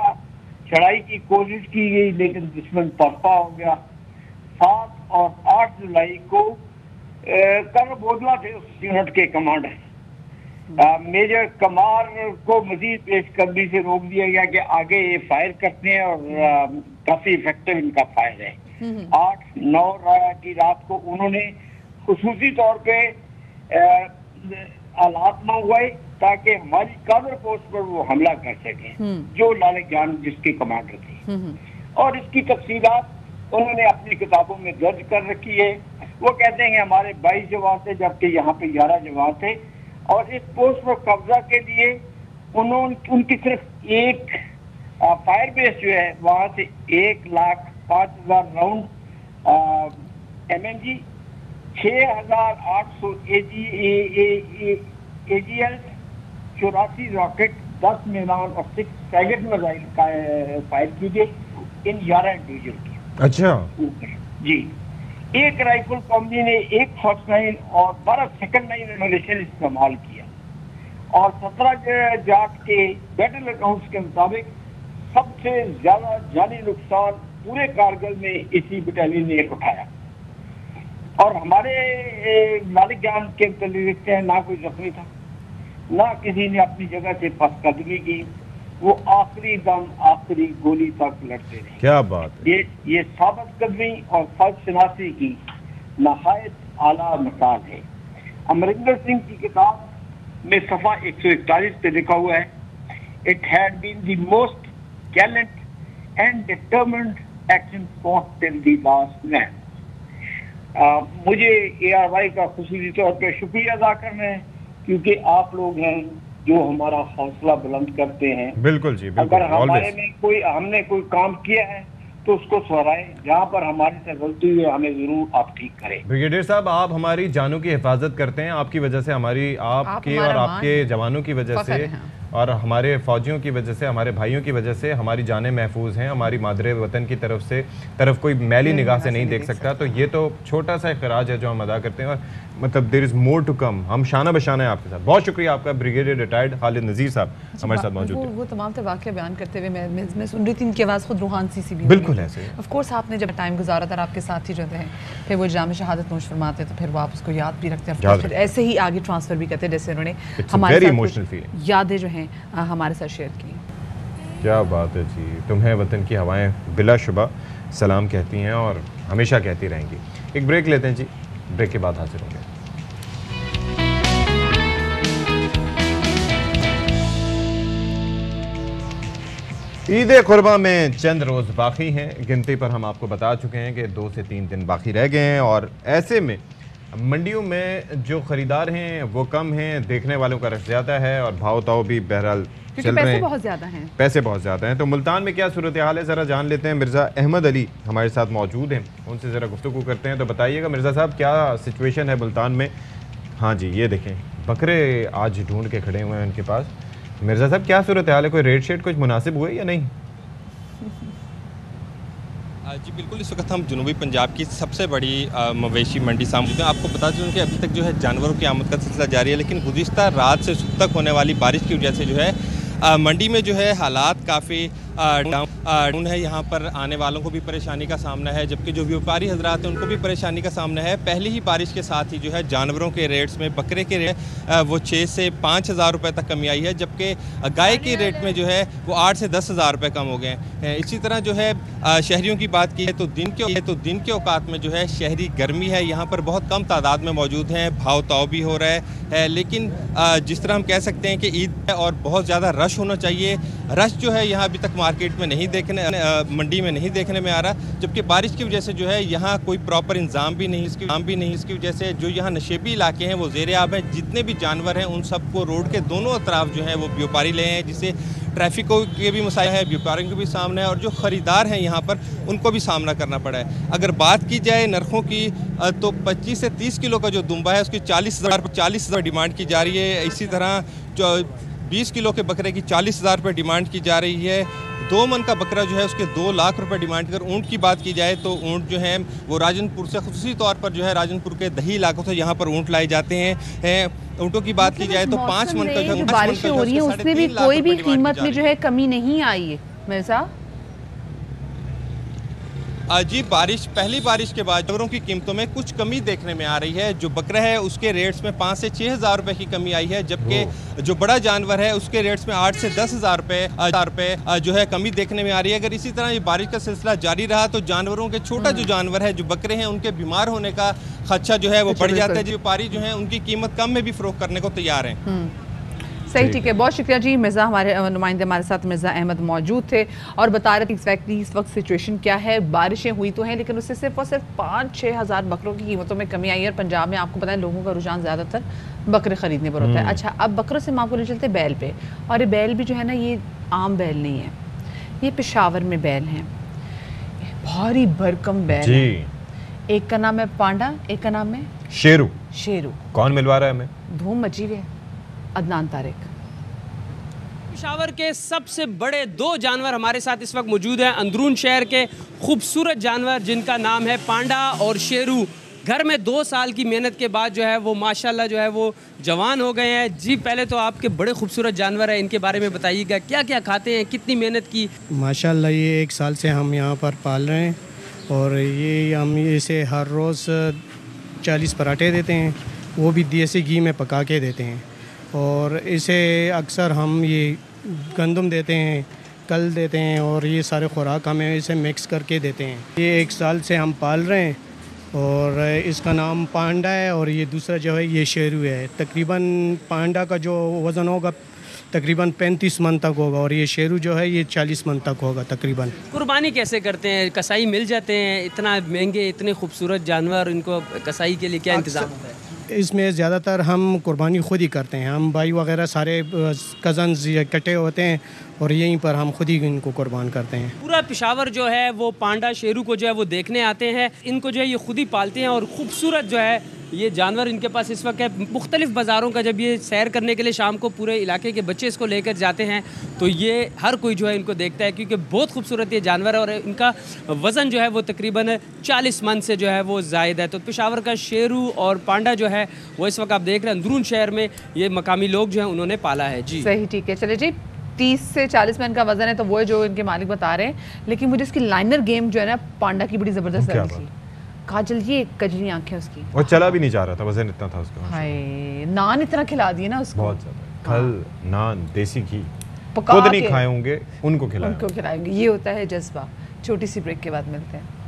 चढ़ाई की कोशिश की गई, लेकिन दुश्मन पसपा हो गया। 7 और 8 जुलाई को कर्नल बोदला थे उस यूनिट के कमांडर, मेजर कमार को मजीद पेशकदमी से रोक दिया गया कि आगे ये फायर करते हैं, और काफी इफेक्टिव इनका फायर है। 8-9 की रात को उन्होंने खुसूसी तौर पे आलात मंगवाए ताकि हमारी कादर पोस्ट पर वो हमला कर सके, जो लालक जान जिसके कमांडर थे। और इसकी तफसीलात उन्होंने अपनी किताबों में दर्ज कर रखी है। वो कहते हैं कि हमारे 22 जवान थे, जबकि यहाँ पे 11 जवान थे, और इस पोस्ट पर कब्जा के लिए उनकी सिर्फ एक फायर बेस जो है वहां से 1,05,000 राउंड MNG, 6,800 AGL, 84 रॉकेट 10 मैदान और 6 फ्रैगेट मिसाइल फायर किए गए इन 11 इंडिविजुअल की। अच्छा जी, एक राइफल कंपनी ने 1 फर्स्ट लाइन और 12 सेकंड लाइन एम्यूनेशन इस्तेमाल किया और 17 जाट के बैटल अकाउंट्स के मुताबिक सबसे ज्यादा जानी नुकसान पूरे कारगिल में इसी बटालियन ने उठाया। और हमारे मालिक जान के लिखते हैं ना कोई जख्मी था, ना किसी ने अपनी जगह से पसकदमी की, वो आखिरी दम आखिरी गोली तक लड़ते रहे। क्या बात है। ये साबित कदमी और फर्ज शनासी की नहायत आला मिसाल है। अमरिंदर सिंह की किताब में सफा 141 पे लिखा हुआ है, it had been the most gallant and determined action fought till the last man. मुझे ARY का खुसूसी तौर पर शुक्रिया अदा करना है क्योंकि आप लोग हैं जो हमारा हौसला बुलंद करते हैं। बिल्कुल जी, बिल्कुल। अगर हमारे में हमने कोई काम किया है तो उसको सराहें, जहाँ पर हमारे से गलती हुई हमें जरूर आप ठीक करें। ब्रिगेडियर साहब, आप हमारी जानों की हिफाजत करते हैं, आपकी वजह से हमारी आपके और आपके जवानों की वजह से और हमारे फौजियों की वजह से, हमारे भाइयों की वजह से हमारी जानें महफूज हैं। हमारी मादरे वतन की तरफ कोई मैली निगाह से नहीं देख सकता। तो ये तो छोटा सा खराज है जो हम अदा करते हैं और मतलब there is more to come. हम शाना बशाना है आपके साथ। बहुत शुक्रिया आपका ब्रिगेडियर रिटायर्ड खालिद नज़ीर साहब हमारे साथ मौजूद थे। वो तमाम वाक़या बयान करते हुए मैं सुन रही थी, इनकी आवाज़ खुद रूहान सी भी बिल्कुल ऐसे। ऑफ कोर्स आपने जब टाइम गुजारा था आपके साथ ही रहते हैं, फिर वो जाम शहादत नोश फरमाते तो फिर वो आप उसको याद भी रखते हैं, फिर ऐसे ही आगे ट्रांसफ़र भी करते हैं जैसे उन्होंने हमारे साथ यादें जो हैं हमारे साथ शेयर की। क्या बात है जी। तुम्हें वतन की हवाएं बिलाशुबा सलाम कहती हैं और हमेशा कहती रहेंगी। एक ब्रेक लेते हैं जी, ब्रेक के बाद हाजिर होंगे। ईद कुर्बा में चंद रोज़ बाकी हैं। गिनती पर हम आपको बता चुके हैं कि 2 से 3 दिन बाकी रह गए हैं और ऐसे में मंडियों में जो ख़रीदार हैं वो कम हैं, देखने वालों का रश ज़्यादा है और भाव ताव भी बहरहाल चल रहे हैं। बहुत ज़्यादा हैं, पैसे बहुत ज़्यादा हैं। तो मुल्तान में क्या सूरत हाल है ज़रा जान लेते हैं। मिर्ज़ा अहमद अली हमारे साथ मौजूद हैं, उनसे ज़रा गुफ्तगू करते हैं। तो बताइएगा मिर्ज़ा साहब, क्या सिचुएशन है मुल्तान में। हाँ जी, ये देखें बकरे आज ढूंढ के खड़े हुए हैं उनके पास। मिर्ज़ा साहब, क्या सूरत हाल है, कोई रेट शेट कुछ मुनासिब हुए या नहीं? जी बिल्कुल, इस वक्त हम जनूबी पंजाब की सबसे बड़ी मवेशी मंडी सामने हैं। आपको बता दूं कि अभी तक जो है जानवरों की आमद का सिलसिला जारी है, लेकिन गुज़िश्ता रात से सुबह तक होने वाली बारिश की वजह से जो है मंडी में जो है हालात काफ़ी डाउन है। यहाँ पर आने वालों को भी परेशानी का सामना है, जबकि जो व्यापारी हजरात हैं उनको भी परेशानी का सामना है। पहली ही बारिश के साथ ही जो है जानवरों के रेट्स में बकरे के रेट वो 6 से 5 हज़ार रुपये तक कमी आई है, जबकि गाय के रेट में जो है वो 8 से 10 हज़ार रुपये कम हो गए हैं। इसी तरह जो है शहरियों की बात की है तो दिन के औकात में जो है शहरी गर्मी है, यहाँ पर बहुत कम तादाद में मौजूद हैं, भाव ताव भी हो रहा है। लेकिन जिस तरह हम कह सकते हैं कि ईद है और बहुत ज़्यादा रश होना चाहिए, रश जो है यहाँ अभी तक मार्केट में नहीं मंडी में नहीं देखने में आ रहा, जबकि बारिश की वजह से जो है यहाँ कोई प्रॉपर इंतजाम भी नहीं, इसकी वजह से जो यहाँ नशेबी इलाके हैं वो ज़ेर-ए-आब हैं। जितने भी जानवर हैं उन सबको रोड के दोनों तरफ जो है वो व्यापारी ले हैं, जिससे ट्रैफिक के भी मसाइल है, व्यापारियों के भी सामने है और जो ख़रीदार हैं यहाँ पर उनको भी सामना करना पड़ा है। अगर बात की जाए नरखों की तो 25 से 30 किलो का जो दुम्बा है उसकी 40,000 डिमांड की जा रही है। इसी तरह जो 20 किलो के बकरे की 40,000 रुपये डिमांड की जा रही है। 2 मन का बकरा जो है उसके 2 लाख रुपए डिमांड कर। ऊँट की बात की जाए तो ऊँट जो है वो राजनपुर से खुसूसी तौर पर जो है राजनपुर के दही इलाकों से यहाँ पर ऊँट लाए जाते हैं। ऊँटों की बात की जाए तो 5 मन का जो बारिश हो रही है उसमें भी कोई भी कीमत में जो है कमी नहीं आई है मिर्ज़ा। जी पहली बारिश के बाद जानवरों की कीमतों में कुछ कमी देखने में आ रही है। जो बकरा है उसके रेट्स में 5 से 6 हज़ार रुपये की कमी आई है, जबकि जो बड़ा जानवर है उसके रेट्स में 8 से 10 हज़ार रुपये जो है कमी देखने में आ रही है। अगर इसी तरह ये बारिश का सिलसिला जारी रहा तो जानवरों के छोटा जो जानवर है जो बकरे हैं उनके बीमार होने का खदशा जो है वो बढ़ जाता है। जो व्यापारी जो है उनकी कीमत कम में भी फरोख्त करने को तैयार हैं। सही, ठीक है, बहुत शुक्रिया जी। मिर्ज़ा हमारे नुमाइंदे हमारे साथ मिर्ज़ा अहमद मौजूद थे और बता रहे थे एग्जैक्टली इस वक्त सिचुएशन क्या है। बारिशें हुई तो हैं लेकिन उससे सिर्फ और सिर्फ 5-6 हज़ार बकरों की कीमतों में कमी आई है। और पंजाब में आपको पता है लोगों का रुझान ज़्यादातर बकरे ख़रीदने पर होता है। अच्छा, अब बकरों से हम आपको ले चलते बैल पे, और ये बैल भी जो है ना ये आम बैल नहीं है, ये पेशावर में बैल हैं, भारी भरकम बैल है। एक का नाम है पांडा, एक का नाम है शेरू। कौन मिलवा रहा है हमें? धूम मची हुई है, अदनान तारिक। पेशावर के सबसे बड़े 2 जानवर हमारे साथ इस वक्त मौजूद हैं। अंदरून शहर के खूबसूरत जानवर जिनका नाम है पांडा और शेरू। घर में 2 साल की मेहनत के बाद जो है वो माशाल्लाह जो है वो जवान हो गए हैं। जी पहले तो आपके बड़े खूबसूरत जानवर हैं, इनके बारे में बताइएगा, क्या क्या खाते हैं, कितनी मेहनत की? माशाल्लाह ये 1 साल से हम यहाँ पर पाल रहे हैं और ये हम इसे हर रोज़ 40 पराठे देते हैं, वो भी देसी घी में पका के देते हैं। और इसे अक्सर हम ये गंदम देते हैं, कल देते हैं और ये सारे खुराक हमें इसे मिक्स करके देते हैं। ये 1 साल से हम पाल रहे हैं और इसका नाम पांडा है और ये दूसरा जो है ये शेरू है। तकरीबन पांडा का जो वज़न होगा तकरीबन 35 मन तक होगा और ये शेरू जो है ये 40 मन तक होगा तकरीबन। कुर्बानी कैसे करते हैं? कसाई मिल जाते हैं? इतना महंगे इतने खूबसूरत जानवर, इनको कसाई के लिए क्या इंतज़ाम होता है? इसमें ज़्यादातर हम कुर्बानी खुद ही करते हैं। हम भाई वगैरह सारे कज़न्स इकट्ठे होते हैं और यहीं पर हम खुद ही इनको कुर्बान करते हैं। पूरा पेशावर जो है वो पांडा शेरू को जो है वो देखने आते हैं। इनको जो है ये खुद ही पालते हैं और ख़ूबसूरत जो है ये जानवर इनके पास इस वक्त है। मुख्तलिफ़ बाज़ारों का जब ये सैर करने के लिए शाम को पूरे इलाके के बच्चे इसको लेकर जाते हैं तो ये हर कोई जो है इनको देखता है क्योंकि बहुत खूबसूरत ये जानवर है और इनका वज़न जो है वो तकरीबन 40 मन से जो है वो ज़ायद है। तो पेशावर का शेरू और पांडा जो है वो इस वक्त आप देख रहे हैं अंदरून शहर में ये मकामी लोग जो हैं उन्होंने पाला है। जी सही, ठीक है। चले जी, 30 से 40 मन का वजन है तो वो है जो इनके मालिक बता रहे हैं। लेकिन मुझे इसकी लाइनर गेम जो है ना पांडा की बड़ी ज़बरदस्त लगी थी। काजल, ये कजली आंखें उसकी, और चला भी नहीं जा रहा था, वजन इतना था उसका। हाय, नान इतना खिला दिए ना उसको, बहुत ज़्यादा। खल, नान, देसी घी खुद नहीं खाए होंगे, उनको खिलाएंगे। ये होता है जज्बा। छोटी सी ब्रेक के बाद मिलते हैं।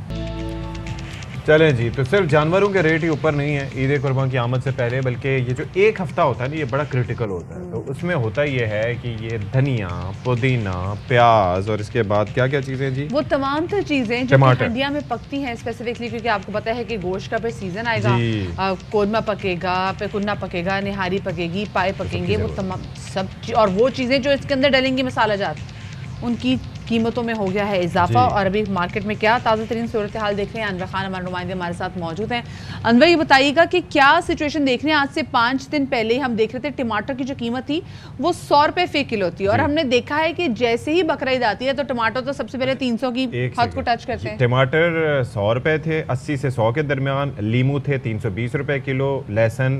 चलें जी, तो सिर्फ जानवरों के रेट ही ऊपर नहीं है ईद कुर्बान की आमद से पहले, बल्कि ये जो 1 हफ्ता होता है ना ये बड़ा क्रिटिकल होता है। तो उसमें होता ये है कि ये धनिया, पुदीना, प्याज और इसके बाद क्या क्या चीज़ें जी, वो तमाम तो चीज़ें जो ठंडिया में पकती हैं स्पेसिफिकली, क्योंकि आपको पता है कि गोश्त का फिर सीज़न आएगा। कोरमा पकेगा, फिर कुन्ना पकेगा, निहारी पकेगी, पाए पकेंगे, वो तमाम सब और वो चीज़ें जो इसके अंदर डलेंगी मसाला जात, उनकी कीमतों में हो गया है इजाफा। और अभी मार्केट में क्या ताज़ा तरीन सूरत हाल देख रहे हैं, अनवर खान हमारे नुमाइंदे हमारे साथ मौजूद हैं। अनवर, ये बताइएगा कि क्या सिचुएशन देख रहे हैं? आज से 5 दिन पहले ही हम देख रहे थे टमाटर की जो कीमत थी वो 100 रुपये फी किलो थी और हमने देखा है कि जैसे ही बकरा ईद आती है तो टमाटर तो सबसे पहले 300 की हद को टच करते हैं। टमाटर 100 रुपये थे, 80 से 100 के दरमियान। लीमू थे 320 रुपये किलो, लहसुन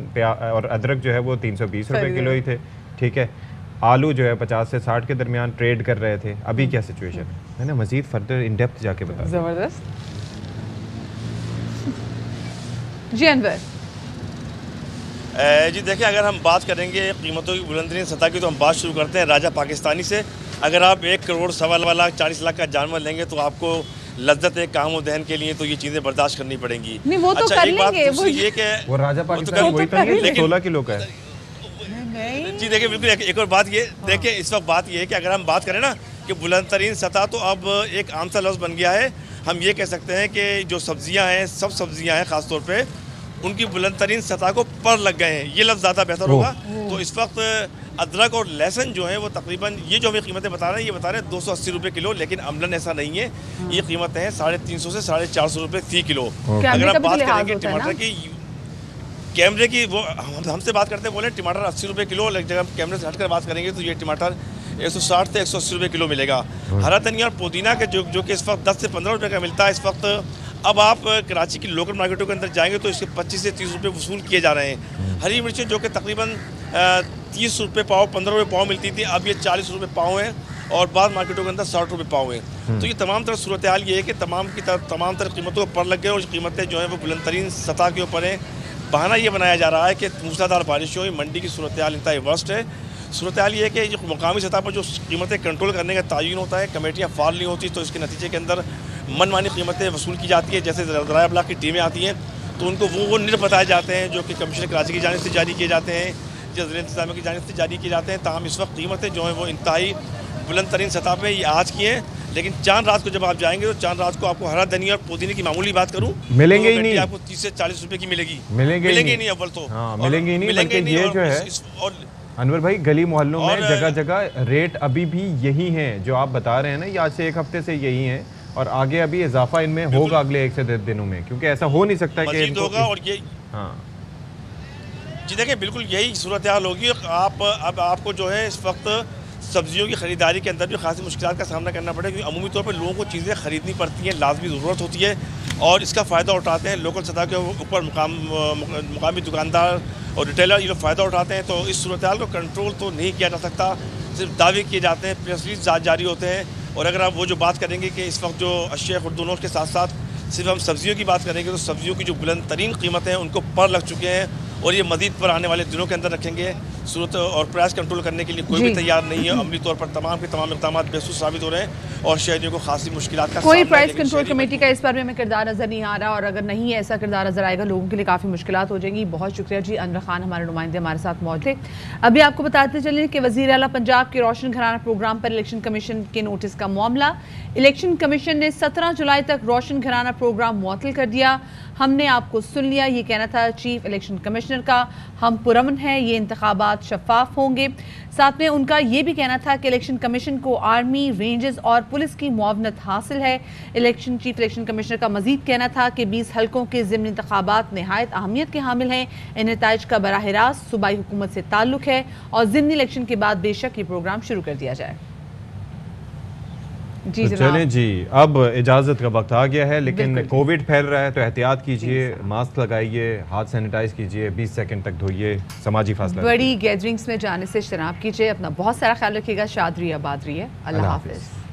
और अदरक जो है वो 320 रुपये किलो ही थे। ठीक है, आलू जो है 50 से 60 के दरमियान ट्रेड कर रहे थे। अभी क्या सिचुएशन है ना, मजीद फर्दर इन डेप्थ जाके बता। जबरदस्त जी अनवर। जी देखिए, अगर हम बात करेंगे कीमतों की बुलंदतरीन सतह की तो हम बात शुरू करते हैं राजा पाकिस्तानी से। अगर आप 1 करोड़ 1.25 लाख 40 लाख का जानवर लेंगे तो आपको लज्जत एक काम दहन के लिए तो ये चीज़ें बर्दाश्त करनी पड़ेंगी। नहीं, वो तो कर लेंगे, वो राजा पाकिस्तानी वही तो नहीं, 16 किलो का है। जी देखिए, बिल्कुल एक और बात ये देखिए, इस वक्त बात ये है कि अगर हम बात करें ना कि बुलंद तरीन सतह, तो अब एक आम सा लफ्ज़ बन गया है। हम ये कह सकते हैं कि जो सब्जियां हैं, सब सब्जियां हैं ख़ास तौर पे उनकी बुलंद तरीन सतह को पर लग गए हैं। ये लफ्ज़ ज़्यादा बेहतर होगा। तो इस वक्त अदरक और लहसुन जो है वो तकरीबन ये जो हमें कीमतें बता रहे हैं, ये बता रहे हैं 280 रुपये किलो, लेकिन अमलन ऐसा नहीं है। ये कीमतें हैं 350 से 450 रुपये फी किलो। अगर हम बात करेंगे टमाटर की, कैमरे की, वो हमसे बात करते हैं, बोले टमाटर 80 रुपये किलो, जब हम कैमरे से हटकर बात करेंगे तो ये टमाटर 160 से 180 रुपये किलो मिलेगा। हरा धनिया और पुदीना के जो कि इस वक्त 10 से 15 रुपये का मिलता है इस वक्त। अब आप कराची की लोकल मार्केटों के अंदर जाएंगे तो इसके 25 से 30 रुपये वसूल किए जा रहे हैं। हरी मिर्चें जो कि तकरीबन 30 रुपये पाव, 15 रुपये पाव मिलती थी, अब ये 40 रुपये पाव हैं और बाद मार्केटों के अंदर 60 रुपये पाव हैं। तो ये तमाम तरह सूरत हाल ये है कि तमाम तरह कीमतों पर लग गए और कीमतें जो हैं वो बुलंद तरीन सतह के ऊपर हैं। बहाना ये बनाया जा रहा है कि मूसलाधार बारिश हुई, मंडी की सूरत हाल इंतहाई वर्स्ट है। सूरत हाल ये है कि जो मुकामी सतह पर जो कीमतें कंट्रोल करने का तयन होता है, कमेटियाँ फाल नहीं होती, तो इसके नतीजे के अंदर मनमानी कीमतें वसूल की जाती है। जैसे ज़राए अबलाग की टीमें आती हैं तो उनको वो निर्फ बताए जाते हैं जो कि कमिश्नर कराची की जानिब से जारी किए जाते हैं, ज़िला इंतज़ामिया की जानिब से जारी किए जाते हैं। ताहम इस वक्त कीमतें जो हैं वो इंतहाई बुलंद तरीन सतह पर ये आज की हैं। लेकिन चांद रात को जब आप जाएंगे तो चांद रात को आपको हरा धनिया और पुदीने की मामूली बात करूं मिलेंगे तो ही नहीं, आपको 30 से 40 रुपए की मिलेगी। मिलेंगे ही नहीं अव्वल तो। हाँ, मिलेंगे ही नहीं, बल्कि ये जो है अनवर भाई गली मोहल्लों में जगह जगह रेट अभी भी यही हैं जो आप बता रहे हैं ना, ये आज से 1 हफ्ते से यही हैं और आगे अभी इजाफा इनमें होगा अगले 1 से 10 दिनों में, क्योंकि ऐसा हो नहीं सकता कि होगा। और ये हाँ जी देखिए, बिल्कुल यही सूरत हाल होगी। अब आपको जो है इस वक्त सब्जियों की ख़रीदारी के अंदर भी खासी मुश्किलात का सामना करना पड़े, क्योंकि अमूमी तौर पर लोगों को चीज़ें ख़रीदनी पड़ती हैं, लाजमी ज़रूरत होती है और इसका फ़ायदा उठाते हैं लोकल सतह के ऊपर मुकामी दुकानदार और रिटेलर, ये लोग फ़ायदा उठाते हैं। तो इस सूरत हाल को कंट्रोल तो नहीं किया जा सकता, सिर्फ दावे किए जाते हैं, प्रेस रिलीज जारी होते हैं। और अगर आप वो जो बात करेंगे कि इस वक्त जो अशिया खुर्दनोश के साथ साथ सिर्फ हम सब्जियों की बात करेंगे तो सब्जियों की जो बुलंद तरीन कीमतें हैं उनको पर लग चुके हैं और ये मजीद पर आने वाले दिनों के अंदर रखेंगे। सूरत और प्राइस कंट्रोल करने के लिए कोई भी तैयार नहीं है। अमली तौर पर तमाम के तमाम इक़दाम बेसुस साबित हो रहे हैं और शहरियों को खासी मुश्किलात का कोई प्राइस कंट्रोल कमेटी का इस बार में हमें किरदार नजर नहीं आ रहा और अगर नहीं ऐसा किरदार नजर आएगा लोगों के लिए काफ़ी मुश्किलात हो जाएंगी। बहुत शुक्रिया जी, अनवर खान हमारे नुमाइंदे हमारे साथ मौजूद थे। अभी आपको बताते चलें कि वज़ीर आला पंजाब के रोशन घराना प्रोग्राम पर इलेक्शन कमीशन के नोटिस का मामला। इलेक्शन कमीशन ने 17 जुलाई तक रोशन घराना प्रोग्राम मुअत्तल कर दिया। हमने आपको सुन लिया, ये कहना था चीफ इलेक्शन कमिश्नर का। हम पुरअमन हैं, ये इंतखाबात शफाफ होंगे। साथ में उनका ये भी कहना था कि इलेक्शन कमीशन को आर्मी, रेंजेस और पुलिस की मुआवनत हासिल है। चीफ इलेक्शन कमिश्नर का मजीद कहना था कि 20 हल्कों के ज़िमनी इंतखाबात नहायत अहमियत के हामिल हैं। इन नताइज का बराह रास्त सूबाई हुकूमत से ताल्लुक है और ज़िमनी इलेक्शन के बाद बेशक ये प्रोग्राम शुरू कर दिया जाए। जी तो चलें जी, अब इजाज़त का वक्त आ गया है, लेकिन कोविड फैल रहा है तो एहतियात कीजिए, मास्क लगाइए, हाथ सैनिटाइज कीजिए, 20 सेकंड तक धोइए, समाजी फासला, बड़ी गैदरिंग्स में जाने से इज्तनाब कीजिए, अपना बहुत सारा ख्याल रखिएगा। शाद रहिए, आबाद रहिए, अल्लाह हाफ़िज़।